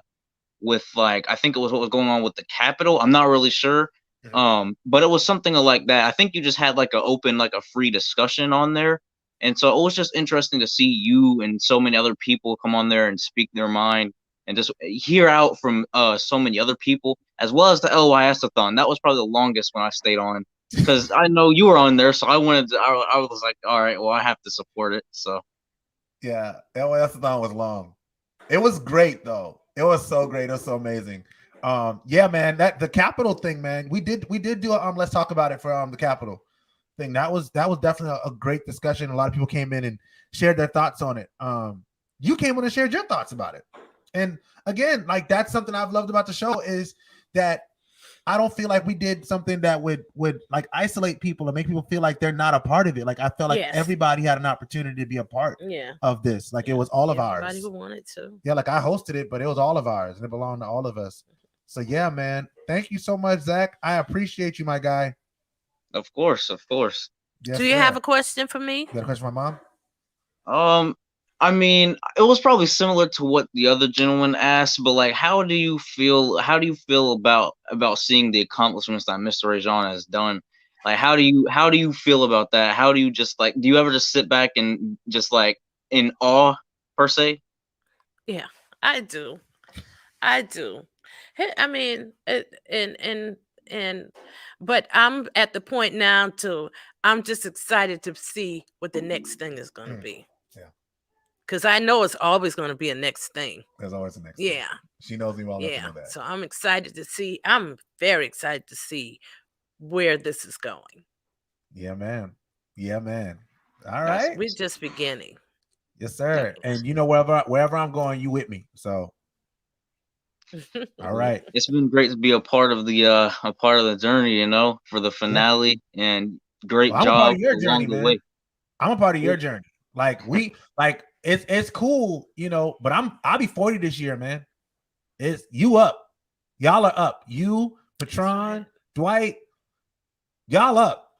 Speaker 7: think it was what was going on with the Capitol. I'm not really sure. But it was something like that. I think you just had like a free discussion on there. And so it was just interesting to see you and so many other people come on there and speak their mind and just hear out from so many other people, as well as the LYS-a-thon. That was probably the longest when I stayed on, because I know you were on there, so I was like, all right, well, I have to support it. So
Speaker 3: yeah, LYS-a-thon was long. It was great though. It was so great. It was so amazing. Yeah, man. That the Capitol thing, man. We did do a, let's talk about it for the Capitol thing. That was definitely a great discussion. A lot of people came in and shared their thoughts on it. You came in and shared your thoughts about it. And again, like that's something I've loved about the show is that I don't feel like we did something that would like isolate people and make people feel like they're not a part of it. Like I felt like
Speaker 2: Yes.
Speaker 3: everybody had an opportunity to be a part
Speaker 2: Yeah.
Speaker 3: of this. Like it was all of
Speaker 2: Everybody
Speaker 3: ours.
Speaker 2: who wanted to.
Speaker 3: Yeah, like I hosted it, but it was all of ours and it belonged to all of us. So yeah, man. Thank you so much, Zach. I appreciate you, my guy.
Speaker 7: Of course, of course.
Speaker 3: Yes,
Speaker 2: Do you
Speaker 3: sir.
Speaker 2: have a question for me?
Speaker 3: You got a question for my mom?
Speaker 7: I mean, it was probably similar to what the other gentleman asked, but like, how do you feel about seeing the accomplishments that Mr. Rajon has done? Like, how do you feel about that? How do you just like, do you ever just sit back and just like in awe per se?
Speaker 2: Yeah, I do. I do. I mean, but I'm at the point now I'm just excited to see what the next thing is going to be.
Speaker 3: Yeah.
Speaker 2: Because I know it's always going to be a next thing.
Speaker 3: There's always the next.
Speaker 2: Yeah.
Speaker 3: Thing. She knows me well enough to
Speaker 2: Yeah.
Speaker 3: know that.
Speaker 2: So I'm excited to see. I'm very excited to see where this is going.
Speaker 3: Yeah, man. Yeah, man. All right.
Speaker 2: We're just beginning.
Speaker 3: Yes, sir. And you know, wherever I'm going, you with me. So all right.
Speaker 7: It's been great to be a part of the journey, you know, for the finale and great
Speaker 3: I'm
Speaker 7: job
Speaker 3: a part of your
Speaker 7: along
Speaker 3: journey,
Speaker 7: the
Speaker 3: man.
Speaker 7: way.
Speaker 3: I'm a part of your journey. Like it's cool, you know, but I'll be 40 this year, man. It's you up. Y'all are up. You, Patron, Dwight, y'all up.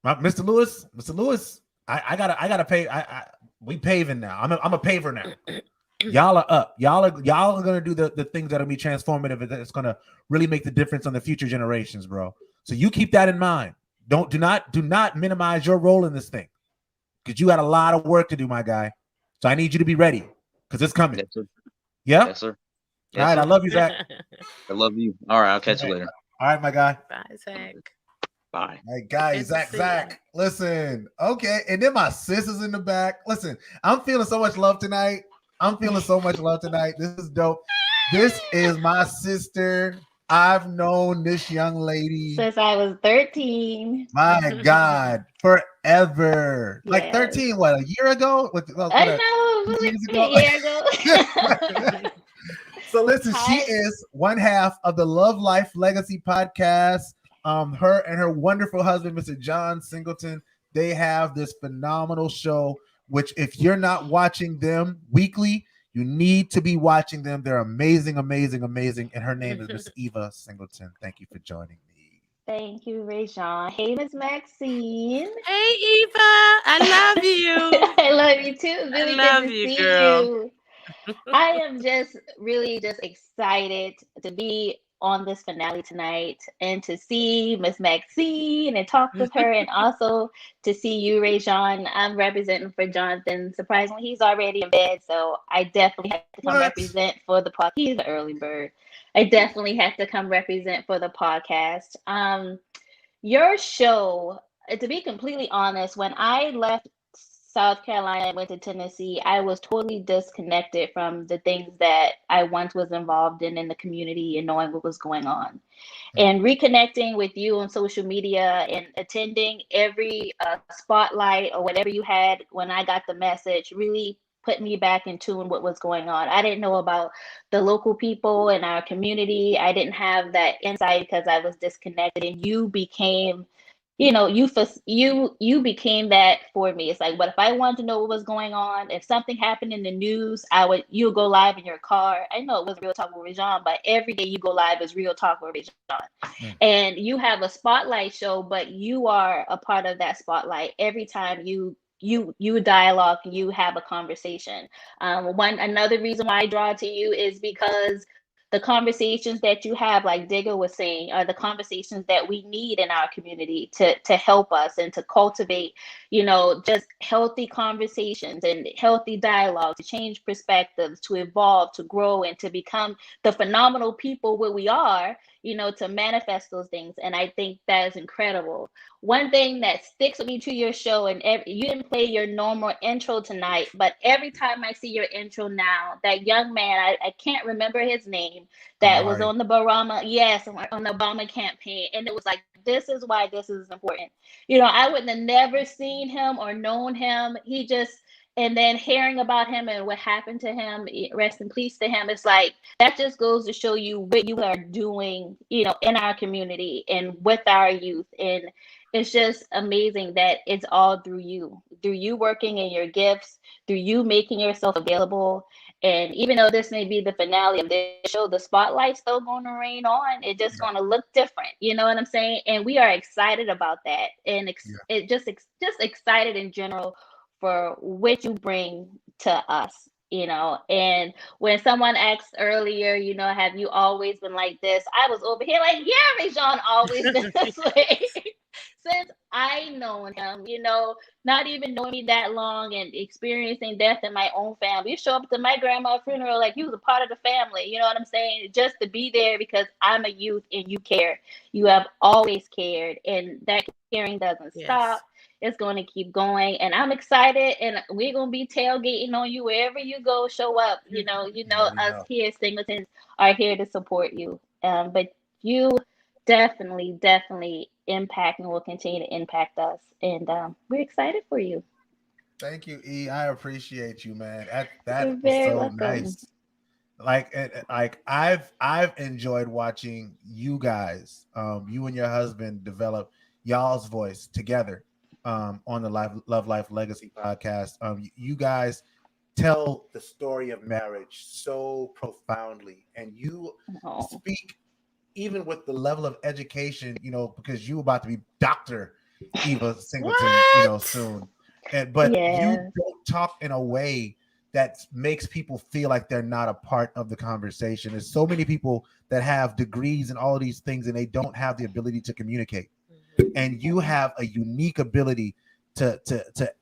Speaker 3: Mr. Lewis, I gotta pay. We paving now. I'm a paver now. Y'all are up. Y'all are gonna do the things that'll be transformative. That's gonna really make the difference on the future generations, bro. So you keep that in mind. Do not minimize your role in this thing, because you got a lot of work to do, my guy. So I need you to be ready, because it's coming.
Speaker 7: Yes, sir.
Speaker 3: Yeah.
Speaker 7: Yes, sir.
Speaker 3: All right. I love you, Zach.
Speaker 7: I love you. All right. I'll catch you later.
Speaker 3: All right, my guy.
Speaker 2: Bye, Zach.
Speaker 7: Bye.
Speaker 3: My guy, Zach. Listen, okay. And then my sis is in the back. Listen, I'm feeling so much love tonight. This is dope. This is my sister. I've known this young lady
Speaker 8: since I was 13.
Speaker 3: My God, forever.
Speaker 8: Yes.
Speaker 3: Like 13, what, a year ago?
Speaker 8: I know, it was a year ago.
Speaker 3: So listen, she is one half of the Love Life Legacy podcast. Her and her wonderful husband, Mr. John Singleton, they have this phenomenal show, which if you're not watching them weekly, you need to be watching them. They're amazing, amazing, amazing. And her name is Miss Eva Singleton. Thank you for joining me.
Speaker 8: Thank you, Rajon. Hey, Miss Maxine.
Speaker 2: Hey, Eva. I love you.
Speaker 8: I love you too. Really
Speaker 2: I love
Speaker 8: good to
Speaker 2: you,
Speaker 8: see
Speaker 2: girl.
Speaker 8: you. I am really excited to be on this finale tonight and to see Miss Maxine and talk with her, and also to see you, Rajon. I'm representing for Jonathan. Surprisingly, he's already in bed, so I definitely have to come represent for the podcast. He's an early bird. I definitely have to come represent for the podcast. Your show, to be completely honest, when I left South Carolina and went to Tennessee, I was totally disconnected from the things that I once was involved in the community and knowing what was going on. And reconnecting with you on social media and attending every spotlight or whatever you had when I got the message really put me back in tune what was going on. I didn't know about the local people in our community. I didn't have that insight because I was disconnected, and you became you became that for me. It's like, but if I wanted to know what was going on, if something happened in the news, you'll go live in your car. I know it was Real Talk with Rajon, but every day you go live is Real Talk with Rajon. And you have a spotlight show, but you are a part of that spotlight every time you dialogue, you have a conversation. Another reason why I draw to you is because the conversations that you have, like Digger was saying, are the conversations that we need in our community to help us and to cultivate, just healthy conversations and healthy dialogue, to change perspectives, to evolve, to grow, and to become the phenomenal people where we are. to manifest those things. And I think that is incredible. One thing that sticks with me to your show, and you didn't play your normal intro tonight, but every time I see your intro now, that young man, I can't remember his name, that was on the Obama, on the Obama campaign. And it was like, this is why this is important. I would have never seen him or known him. And then hearing about him and what happened to him, rest in peace to him, it's like, that just goes to show you what you are doing, in our community and with our youth. And it's just amazing that it's all through you working in your gifts, through you making yourself available. And even though this may be the finale of this show, the spotlight's still going to rain on. It's just going to look different. You know what I'm saying? And we are excited about that. And it just excited in general for what you bring to us, and when someone asked earlier, have you always been like this? I was over here like, yeah, Rajon always been this way. Since I known him, not even knowing me that long and experiencing death in my own family. You show up to my grandma's funeral like he was a part of the family, you know what I'm saying? Just to be there because I'm a youth and you care. You have always cared, and that caring doesn't stop. It's going to keep going, and I'm excited, and we're going to be tailgating on you wherever you go. Show up, us here, Singletons, are here to support you. But you definitely impact and will continue to impact us, and we're excited for you.
Speaker 3: Thank you, E. I appreciate you, man. That
Speaker 8: You're
Speaker 3: was
Speaker 8: very
Speaker 3: so
Speaker 8: welcome.
Speaker 3: nice. Like I've enjoyed watching you guys, you and your husband develop y'all's voice together. On the Love Life Legacy podcast. You guys tell the story of marriage so profoundly, and you speak even with the level of education, because you're about to be Dr. Eva Singleton, soon. But you don't talk in a way that makes people feel like they're not a part of the conversation. There's so many people that have degrees and all of these things, and they don't have the ability to communicate. And you have a unique ability to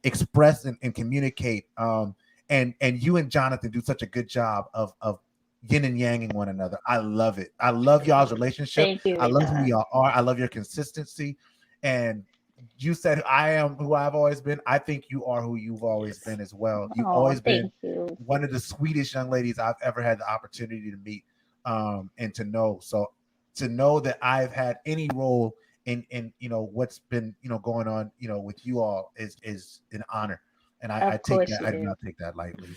Speaker 3: express and communicate. And you and Jonathan do such a good job of yin and yanging one another. I love it. I love y'all's relationship.
Speaker 8: Thank you,
Speaker 3: I love who y'all are. I love your consistency. And you said I am who I've always been. I think you are who you've always been as well. You've always been one of the sweetest young ladies I've ever had the opportunity to meet and to know. So to know that I've had any role in what's been going on with you all is an honor, and I take that. I do not take that lightly.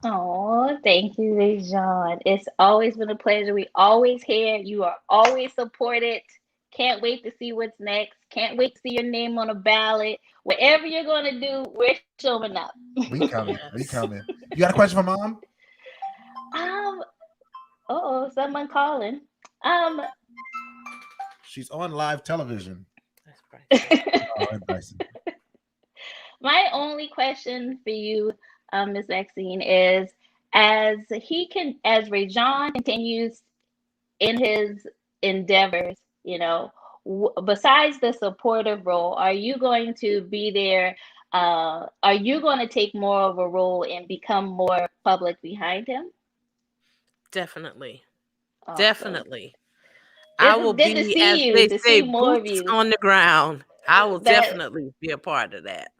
Speaker 8: Oh, thank you, Rajon. It's always been a pleasure. We always hear you are always supported. Can't wait to see what's next. Can't wait to see your name on a ballot. Whatever you're gonna do, we're showing up.
Speaker 3: We coming. We coming. You got a question for Mom?
Speaker 8: Someone calling.
Speaker 3: She's on live television.
Speaker 8: My only question for you, Ms. Maxine, is as Rajon continues in his endeavors, besides the supportive role, are you going to be there? Are you going to take more of a role and become more public behind him?
Speaker 2: Definitely.
Speaker 8: Awesome.
Speaker 2: Definitely. I will be, as they say, boots on the ground. I will definitely be a part of that.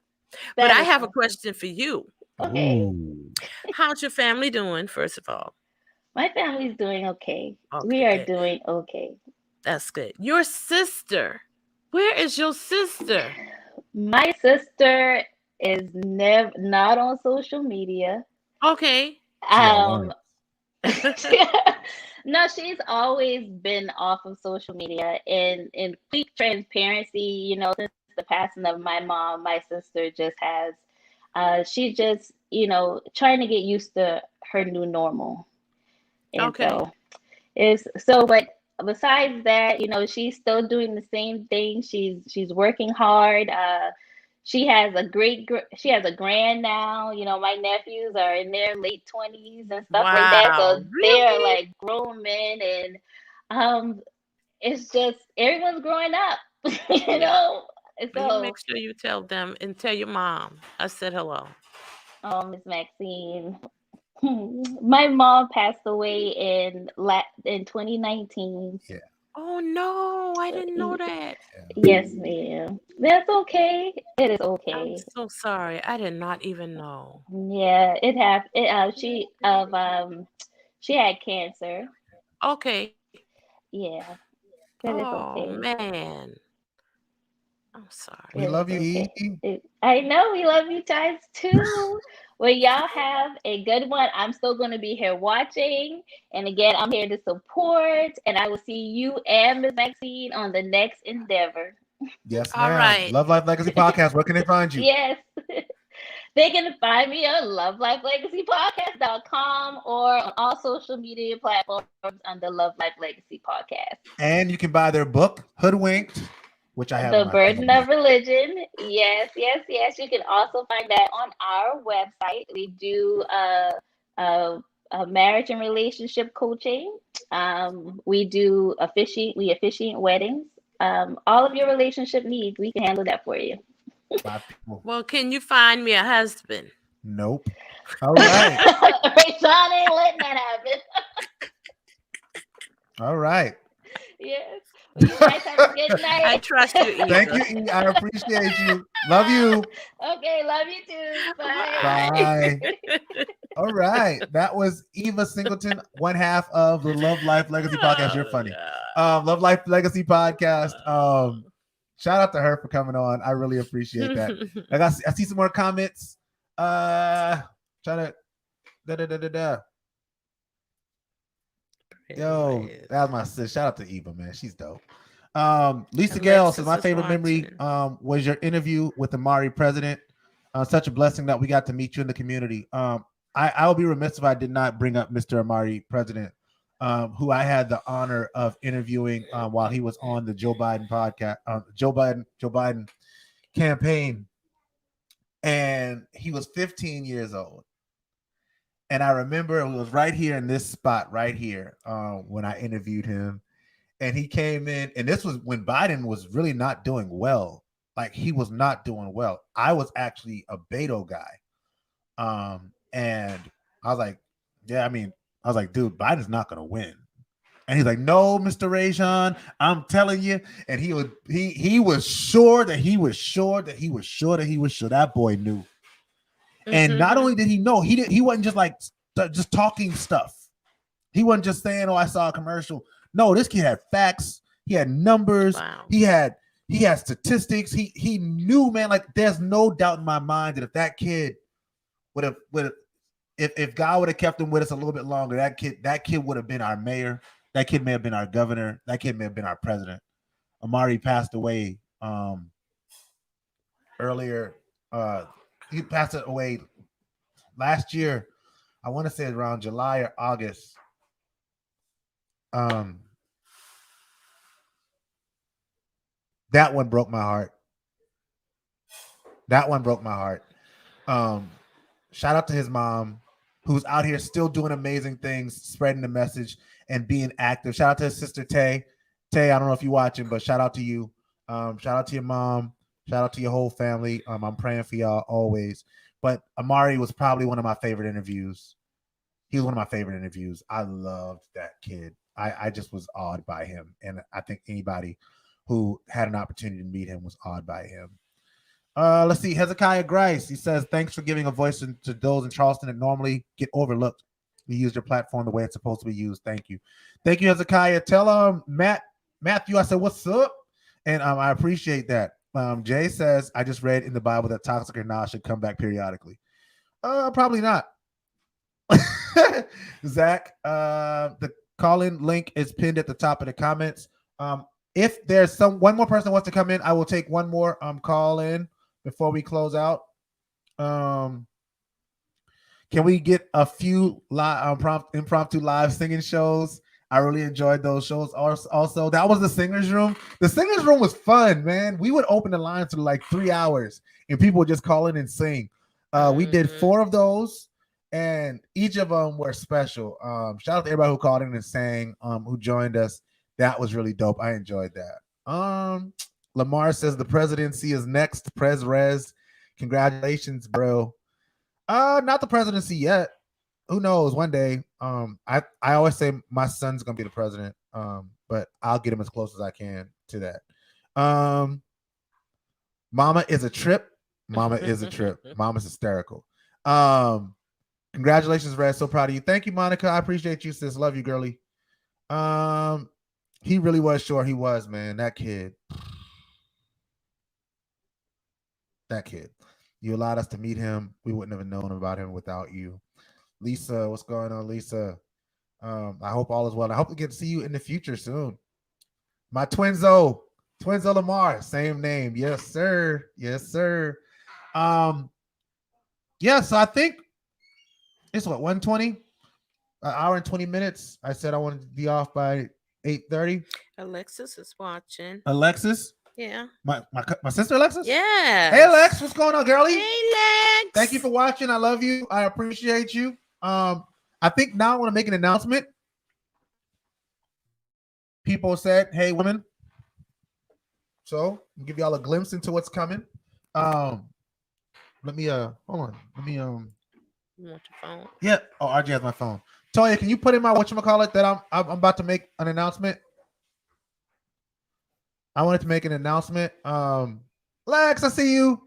Speaker 2: But I have a question for you.
Speaker 8: Okay.
Speaker 2: How's your family doing, first of all?
Speaker 8: My family's doing okay. We are doing okay.
Speaker 2: That's good. Your sister. Where is your sister?
Speaker 8: My sister is not on social media.
Speaker 2: Okay.
Speaker 8: No, she's always been off of social media. In complete transparency, since the passing of my mom, my sister just has, she's just, trying to get used to her new normal. And but besides that, she's still doing the same thing. She's working hard. She has a grand now. My nephews are in their late 20s and stuff like that. So they're like grown men, and it's just everyone's growing up, So
Speaker 2: make sure you tell them and tell your mom I said hello.
Speaker 8: Oh, Miss Maxine. My mom passed away in 2019.
Speaker 3: Yeah.
Speaker 2: Oh no, I didn't know that.
Speaker 8: Yes, ma'am. That's okay. It is
Speaker 2: I'm
Speaker 8: okay.
Speaker 2: so sorry. I did not even know.
Speaker 8: Yeah, it happened. She had cancer.
Speaker 2: Okay.
Speaker 8: Yeah, but it's
Speaker 2: Oh
Speaker 8: okay.
Speaker 2: man. I'm sorry.
Speaker 3: We
Speaker 8: It
Speaker 3: love
Speaker 8: is
Speaker 3: you,
Speaker 8: okay.
Speaker 3: E.
Speaker 8: I know we love you guys too. Well, y'all have a good one. I'm still going to be here watching. And again, I'm here to support. And I will see you and Miss Maxine on the next endeavor.
Speaker 3: Yes,
Speaker 2: All
Speaker 3: ma'am.
Speaker 2: right.
Speaker 3: Love Life Legacy Podcast. Where can they find you?
Speaker 8: Yes. They can find me on lovelife.legacypodcast.com or on all social media platforms under Love Life Legacy Podcast.
Speaker 3: And you can buy their book, Hoodwinked, which I have
Speaker 8: The
Speaker 3: in my
Speaker 8: Burden
Speaker 3: phone.
Speaker 8: of Religion. Yes, yes, yes. You can also find that on our website. We do marriage and relationship coaching. We do officiate weddings. All of your relationship needs, we can handle that for you.
Speaker 3: My people.
Speaker 2: Well, can you find me a husband?
Speaker 3: Nope. All right.
Speaker 8: Rayshawn ain't letting that happen.
Speaker 3: All right.
Speaker 8: Yes. Well, you guys have a good night.
Speaker 2: I trust you, Eva.
Speaker 3: Thank you, E. I appreciate you. Love you.
Speaker 8: Okay, love you too. Bye.
Speaker 3: Bye. All right. That was Eva Singleton, one half of the Love Life Legacy Podcast. You're funny. Love Life Legacy Podcast. Shout out to her for coming on. I really appreciate that. I see some more comments. Trying to Yo, that was my sis. Shout out to Eva, man. She's dope. Lisa Gale says my favorite memory was your interview with the Mari president. Such a blessing that we got to meet you in the community. I will be remiss if I did not bring up Mr. Amari president, who I had the honor of interviewing while he was on the Joe Biden podcast, Joe Biden campaign, and he was 15 years old. And I remember it was right here in this spot right here when I interviewed him. And he came in, and this was when Biden was really not doing well. Like, he was not doing well. I was actually a Beto guy. And I was like, dude, Biden's not going to win. And he's like, no, Mr. Rajon, I'm telling you. And he was sure that he was sure that he was sure that he was sure. That boy knew. And not only did he know, he wasn't just like just talking stuff. He wasn't just saying, "Oh, I saw a commercial." No, this kid had facts. He had numbers.
Speaker 2: Wow.
Speaker 3: He had statistics. He knew, man. Like, there's no doubt in my mind that if that kid would have if God would have kept him with us a little bit longer, that kid would have been our mayor. That kid may have been our governor. That kid may have been our president. Amari passed away earlier. He passed away last year. I want to say around July or August. That one broke my heart. Shout out to his mom, who's out here still doing amazing things, spreading the message and being active. Shout out to his sister Tay. Tay, I don't know if you're watching, but shout out to you. Shout out to your mom. Shout out to your whole family. I'm praying for y'all always. But Amari was probably one of my favorite interviews. He was one of my favorite interviews. I loved that kid. I just was awed by him. And I think anybody who had an opportunity to meet him was awed by him. Let's see. Hezekiah Grice. He says, thanks for giving a voice to those in Charleston that normally get overlooked. You used your platform the way it's supposed to be used. Thank you. Thank you, Hezekiah. Tell Matthew, I said, what's up? And I appreciate that. Jay says, I just read in the Bible that Toxic or Nas should come back periodically. Probably not. Zach, the call-in link is pinned at the top of the comments. If there's one more person that wants to come in, I will take one more call in before we close out. Can we get a few impromptu live singing shows? I really enjoyed those shows. Also, that was the Singers Room. The Singers Room was fun, man. We would open the lines for like 3 hours, and people would just call in and sing. We did 4 of those, and each of them were special. Shout out to everybody who called in and sang, who joined us. That was really dope. I enjoyed that. Lamar says the presidency is next. Pres Rez. Congratulations, bro. Not the presidency yet. Who knows? One day. I always say my son's gonna be the president. but I'll get him as close as I can to that. Mama is a trip. Mama is a trip. Mama's hysterical. Congratulations, Red. So proud of you. Thank you, Monica. I appreciate you, sis. Love you, girly. He really was short. He was, man. That kid. That kid. You allowed us to meet him. We wouldn't have known about him without you. Lisa, what's going on, Lisa? I hope all is well. I hope to get to see you in the future soon. My Twinzo Lamar, same name. Yes, sir. Yes, sir. Yeah, so I think it's what, 1:20? An hour and 20 minutes. I said I wanted to be off by 8:30.
Speaker 2: Alexis is watching.
Speaker 3: Alexis?
Speaker 2: Yeah.
Speaker 3: My sister Alexis?
Speaker 2: Yeah.
Speaker 3: Hey Lex, what's going on, girlie?
Speaker 2: Hey Lex.
Speaker 3: Thank you for watching. I love you. I appreciate you. I think now I want to make an announcement. People said, hey, women. So I'll give y'all a glimpse into what's coming. Let me hold on. Let me
Speaker 2: You want your phone?
Speaker 3: yeah. Oh, RJ has my phone. Toya, can you put in my whatchamacallit that I'm about to make an announcement? I wanted to make an announcement. Lex, I see you.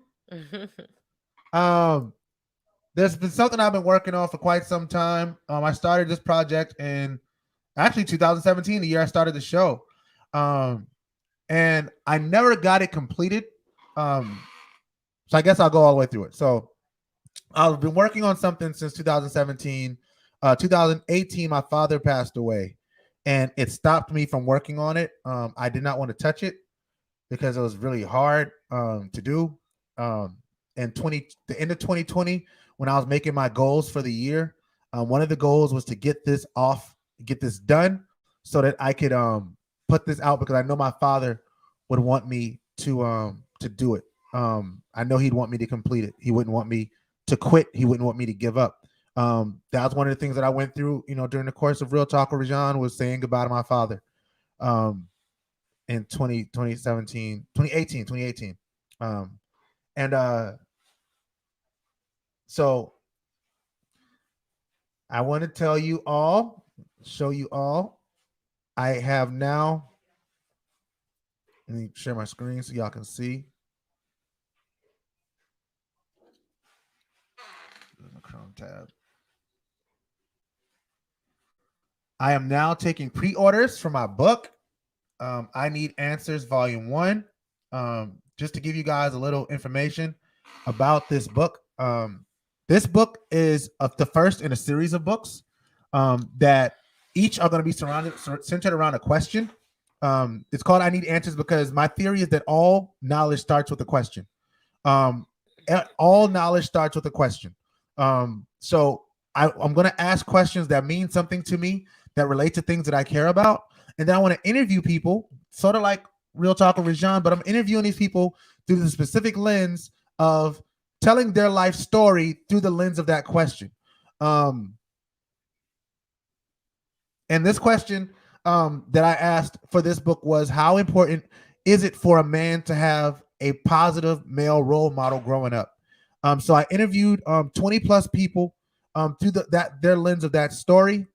Speaker 3: There's been something I've been working on for quite some time. I started this project in actually 2017, the year I started the show. And I never got it completed. So I guess I'll go all the way through it. So I've been working on something since 2017. 2018, my father passed away, and it stopped me from working on it. I did not want to touch it because it was really hard to do. And the end of 2020, when I was making my goals for the year, one of the goals was to get this done so that I could put this out, because I know my father would want me to do it. I know he'd want me to complete it. He wouldn't want me to quit. He wouldn't want me to give up. That was one of the things that I went through, during the course of Real Talk with Rajan, was saying goodbye to my father in 2018. So I want to tell you all, show you all, I have now, let me share my screen so y'all can see. The Chrome tab. I am now taking pre-orders for my book. I Need Answers Volume 1. Just to give you guys a little information about this book. This book is the first in a series of books that each are going to be centered around a question. It's called I Need Answers because my theory is that all knowledge starts with a question. All knowledge starts with a question. So I'm going to ask questions that mean something to me, that relate to things that I care about. And then I want to interview people, sort of like Real Talk with Rajan, but I'm interviewing these people through the specific lens of telling their life story through the lens of that question. And this question that I asked for this book was, how important is it for a man to have a positive male role model growing up? So I interviewed 20 plus people through their lens of that story.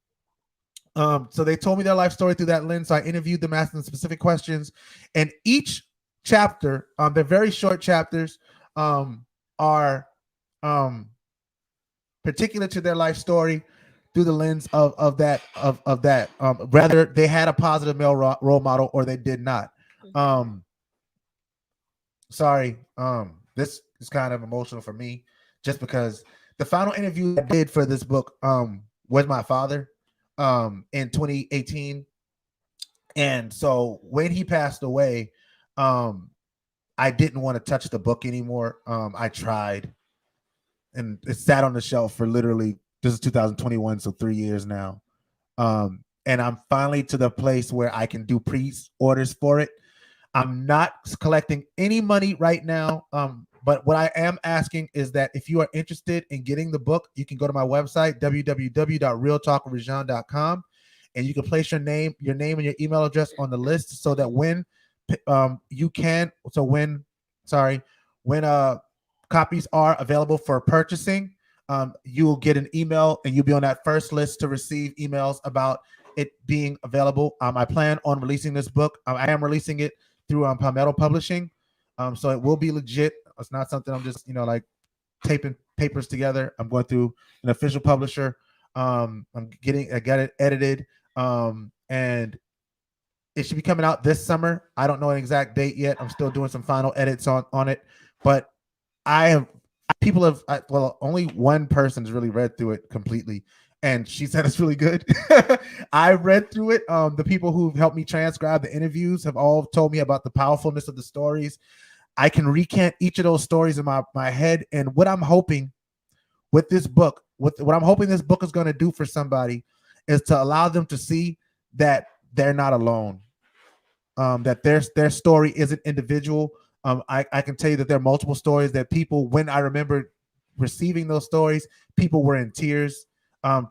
Speaker 3: So they told me their life story through that lens. So I interviewed them, asking them specific questions, and each chapter, they're very short chapters, are particular to their life story through the lens of that. Whether they had a positive male role model or they did not. Sorry, this is kind of emotional for me, just because the final interview I did for this book was my father in 2018. And so when he passed away, I didn't want to touch the book anymore. I tried, and it sat on the shelf for literally, this is 2021, so 3 years now. And I'm finally to the place where I can do pre-orders for it. I'm not collecting any money right now. But what I am asking is that if you are interested in getting the book, you can go to my website, www.realtalkwithrajan.com, and you can place your name and your email address on the list, so that when copies are available for purchasing, you will get an email and you'll be on that first list to receive emails about it being available. I plan on releasing this book. I am releasing it through Palmetto Publishing. So it will be legit. It's not something I'm just, like taping papers together. I'm going through an official publisher. I got it edited. And it should be coming out this summer. I don't know an exact date yet. I'm still doing some final edits on it, but only one person's really read through it completely, and she said it's really good. I read through it. The people who've helped me transcribe the interviews have all told me about the powerfulness of the stories. I can recant each of those stories in my head, and what I'm hoping with this book, what I'm hoping this book is going to do for somebody is to allow them to see that they're not alone, that their story isn't individual. I can tell you that there are multiple stories that people, when I remember receiving those stories, people were in tears,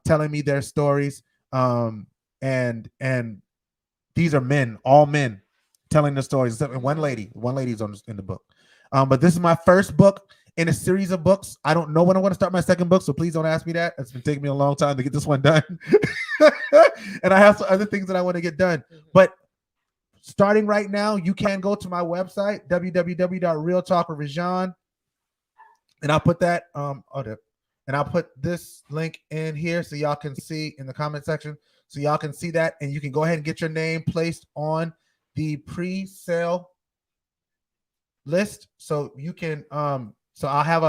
Speaker 3: telling me their stories. And these are men, all men, telling the stories. Except one lady's in the book. But this is my first book in a series of books. I don't know when I'm going to start my second book, so please don't ask me that. It's been taking me a long time to get this one done. And I have some other things that I want to get done. But starting right now, you can go to my website, www.realtalkwithrajan, and I'll put that and I'll put this link in here so y'all can see in the comment section, so y'all can see that, and you can go ahead and get your name placed on the pre-sale list. So you can so I'll have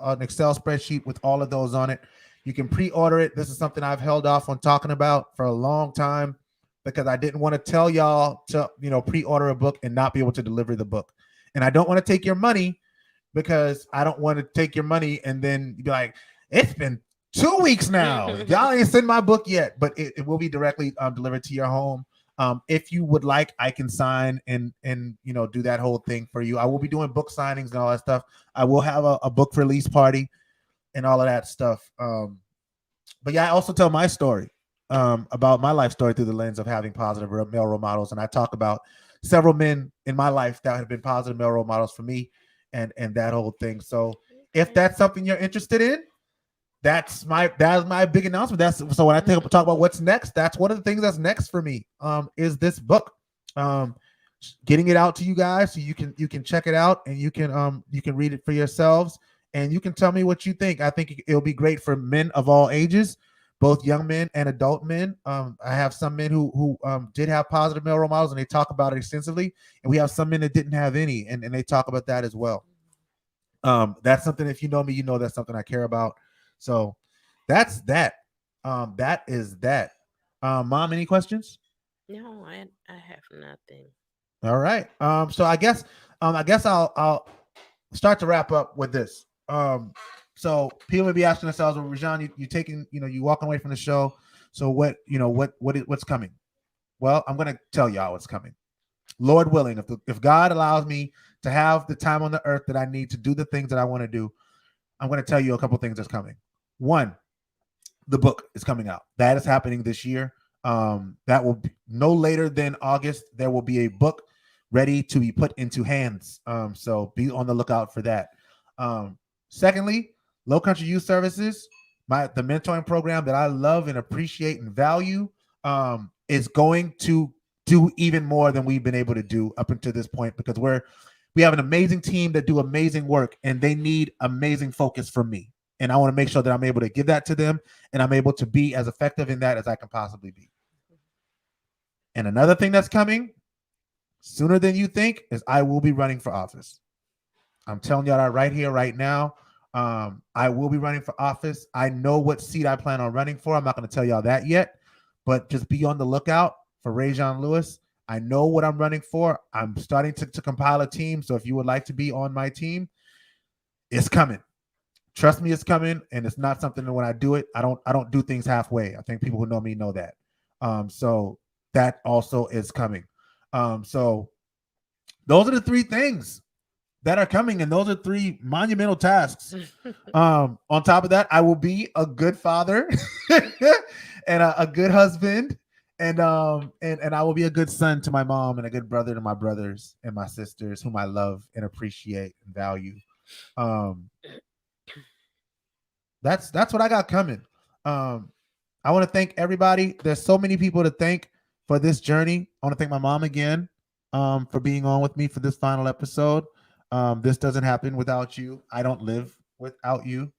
Speaker 3: an Excel spreadsheet with all of those on it. You can pre-order it. This is something I've held off on talking about for a long time, because I didn't want to tell y'all to, pre-order a book and not be able to deliver the book. And I don't want to take your money, because I don't want to take your money and then be like, it's been 2 weeks now. Y'all ain't sent my book yet, but it will be directly delivered to your home. If you would like, I can sign and do that whole thing for you. I will be doing book signings and all that stuff. I will have a book release party and all of that stuff. But yeah, I also tell my story. About my life story through the lens of having positive male role models. And I talk about several men in my life that have been positive male role models for me and that whole thing. So if that's something you're interested in, that's my big announcement. So when I talk about what's next, that's one of the things that's next for me, is this book, getting it out to you guys so you can check it out, and you can read it for yourselves, and you can tell me what you think. I think it'll be great for men of all ages, both young men and adult men. I have some men who did have positive male role models, and they talk about it extensively. And we have some men that didn't have any, and they talk about that as well. That's something, if you know me, you know that's something I care about. So that's that. That is that. Mom, any questions?
Speaker 2: No, I have nothing.
Speaker 3: All right. So I guess I'll start to wrap up with this. So people may be asking themselves, well, Rajan, you taking, you walking away from the show. So what's coming? Well, I'm going to tell y'all what's coming. Lord willing, if God allows me to have the time on the earth that I need to do the things that I want to do, I'm going to tell you a couple things that's coming. One, the book is coming out. That is happening this year. That will be no later than August. There will be a book ready to be put into hands. So be on the lookout for that. Secondly, Low Country Youth Services, the mentoring program that I love and appreciate and value, is going to do even more than we've been able to do up until this point, because we have an amazing team that do amazing work, and they need amazing focus from me. And I want to make sure that I'm able to give that to them, and I'm able to be as effective in that as I can possibly be. And another thing that's coming sooner than you think is I will be running for office. I'm telling y'all that right here, right now. I will be running for office. I know what seat I plan on running for. I'm not going to tell y'all that yet, but just be on the lookout for Rajan Lewis. I know what I'm running for. I'm starting to compile a team. So if you would like to be on my team, it's coming. Trust me, it's coming. And it's not something that when I do it, I don't do things halfway. I think people who know me know that. So that also is coming. So those are the three things that are coming, and those are three monumental tasks. On top of that, I will be a good father and a good husband, and I will be a good son to my mom, and a good brother to my brothers and my sisters, whom I love and appreciate and value. That's what I got coming. I want to thank everybody. There's so many people to thank for this journey. I want to thank my mom again for being on with me for this final episode. This doesn't happen without you. I don't live without you.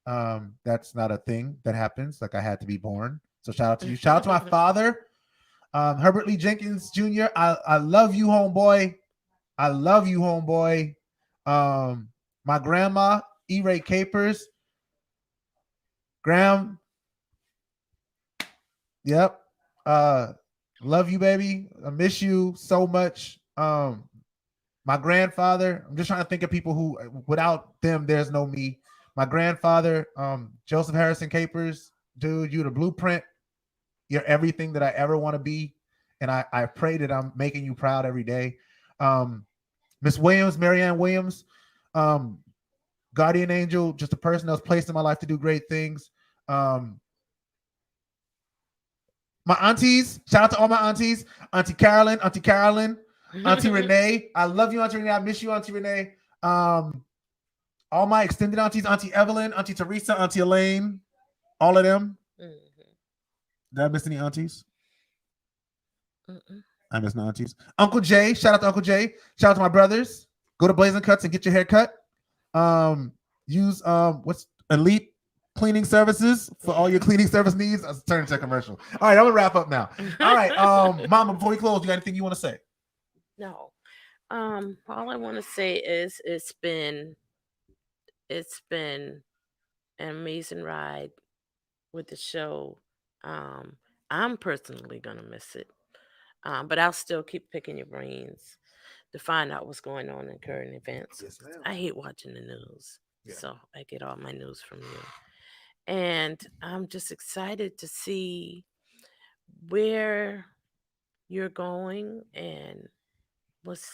Speaker 3: That's not a thing that happens. Like, I had to be born. So shout out to you. Shout out to my father, Herbert Lee Jenkins Jr. I love you, homeboy. I love you, homeboy. My grandma, E. Ray Capers. Graham. Yep. Love you, baby. I miss you so much. My grandfather, I'm just trying to think of people who, without them, there's no me. My grandfather, Joseph Harrison Capers, dude, you're the blueprint. You're everything that I ever want to be. And I pray that I'm making you proud every day. Miss Williams, Marianne Williams, guardian angel, just a person that was placed in my life to do great things. My aunties, shout out to all my aunties. Auntie Carolyn, Auntie Renee. I love you, Auntie Renee. I miss you, Auntie Renee. All my extended aunties, Auntie Evelyn, Auntie Teresa, Auntie Elaine, all of them. Did I miss any aunties? I miss no aunties. Uncle Jay, shout out to Uncle Jay. Shout out to my brothers. Go to Blazing Cuts and get your hair cut. Use what's Elite Cleaning Services for all your cleaning service needs. I was turning to a commercial. All right, I'm gonna wrap up now. All right, Mama, before we close, you got anything you want to say?
Speaker 2: No. All I want to say is it's been an amazing ride with the show. I'm personally gonna miss it. But I'll still keep picking your brains to find out what's going on in current events.
Speaker 3: Yes, ma'am.
Speaker 2: I hate watching the news.
Speaker 3: Yeah.
Speaker 2: So I get all my news from you. And I'm just excited to see where you're going and what's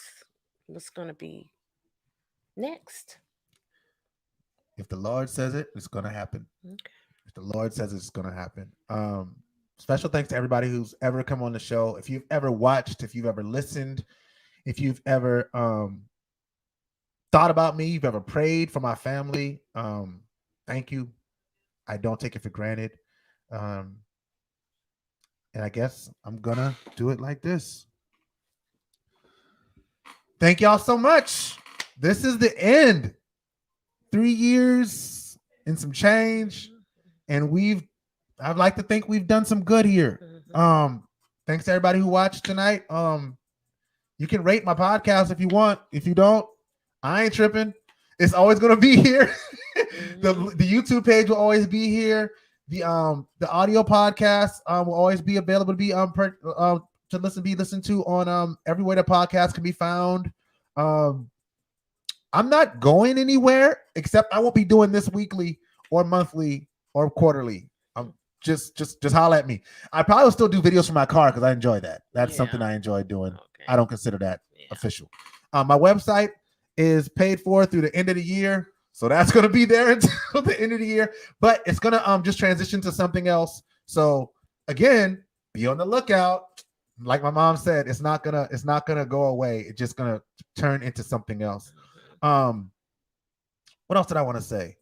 Speaker 2: going to be next.
Speaker 3: If the Lord says it, it's going to happen.
Speaker 2: Okay.
Speaker 3: If the Lord says it's going to happen. Special thanks to everybody who's ever come on the show. If you've ever watched, if you've ever listened, if you've ever thought about me, you've ever prayed for my family, thank you. I don't take it for granted. And I guess I'm going to do it like this. Thank y'all so much. This is the end. 3 years and some change. And I'd like to think we've done some good here. Thanks to everybody who watched tonight. You can rate my podcast if you want. If you don't, I ain't tripping. It's always going to be here. The YouTube page will always be here. The audio podcast will always be available to be to listen to on everywhere the podcast can be found. I'm not going anywhere except I won't be doing this weekly or monthly or quarterly. Just holler at me. I probably will still do videos from my car because I enjoy that. That's something I enjoy doing. Okay. I don't consider that official. My website is paid for through the end of the year. So that's going to be there until the end of the year, but it's going to just transition to something else. So again, be on the lookout. Like my mom said, it's not going to go away. It's just going to turn into something else. What else did I want to say?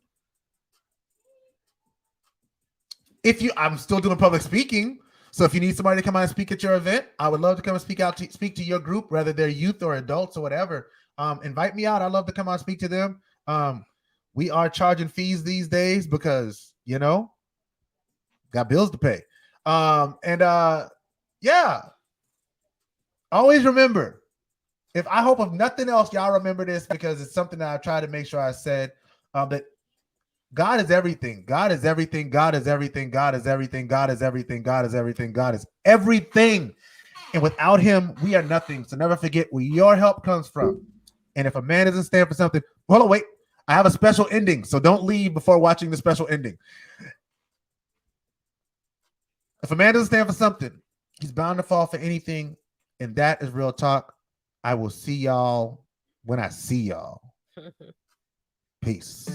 Speaker 3: I'm still doing public speaking. So if you need somebody to come out and speak at your event, I would love to come and speak to your group, whether they're youth or adults or whatever. Invite me out. I'd love to come out and speak to them. We are charging fees these days because, got bills to pay. Always remember, I hope of nothing else, y'all remember this because it's something that I tried to make sure I said, that God is everything. God is everything. God is everything. God is everything. God is everything. God is everything. God is everything. And without him, we are nothing. So never forget where your help comes from. And if a man doesn't stand for something, hold on, wait. I have a special ending. So don't leave before watching the special ending. If a man doesn't stand for something, he's bound to fall for anything. And that is real talk. I will see y'all when I see y'all. Peace.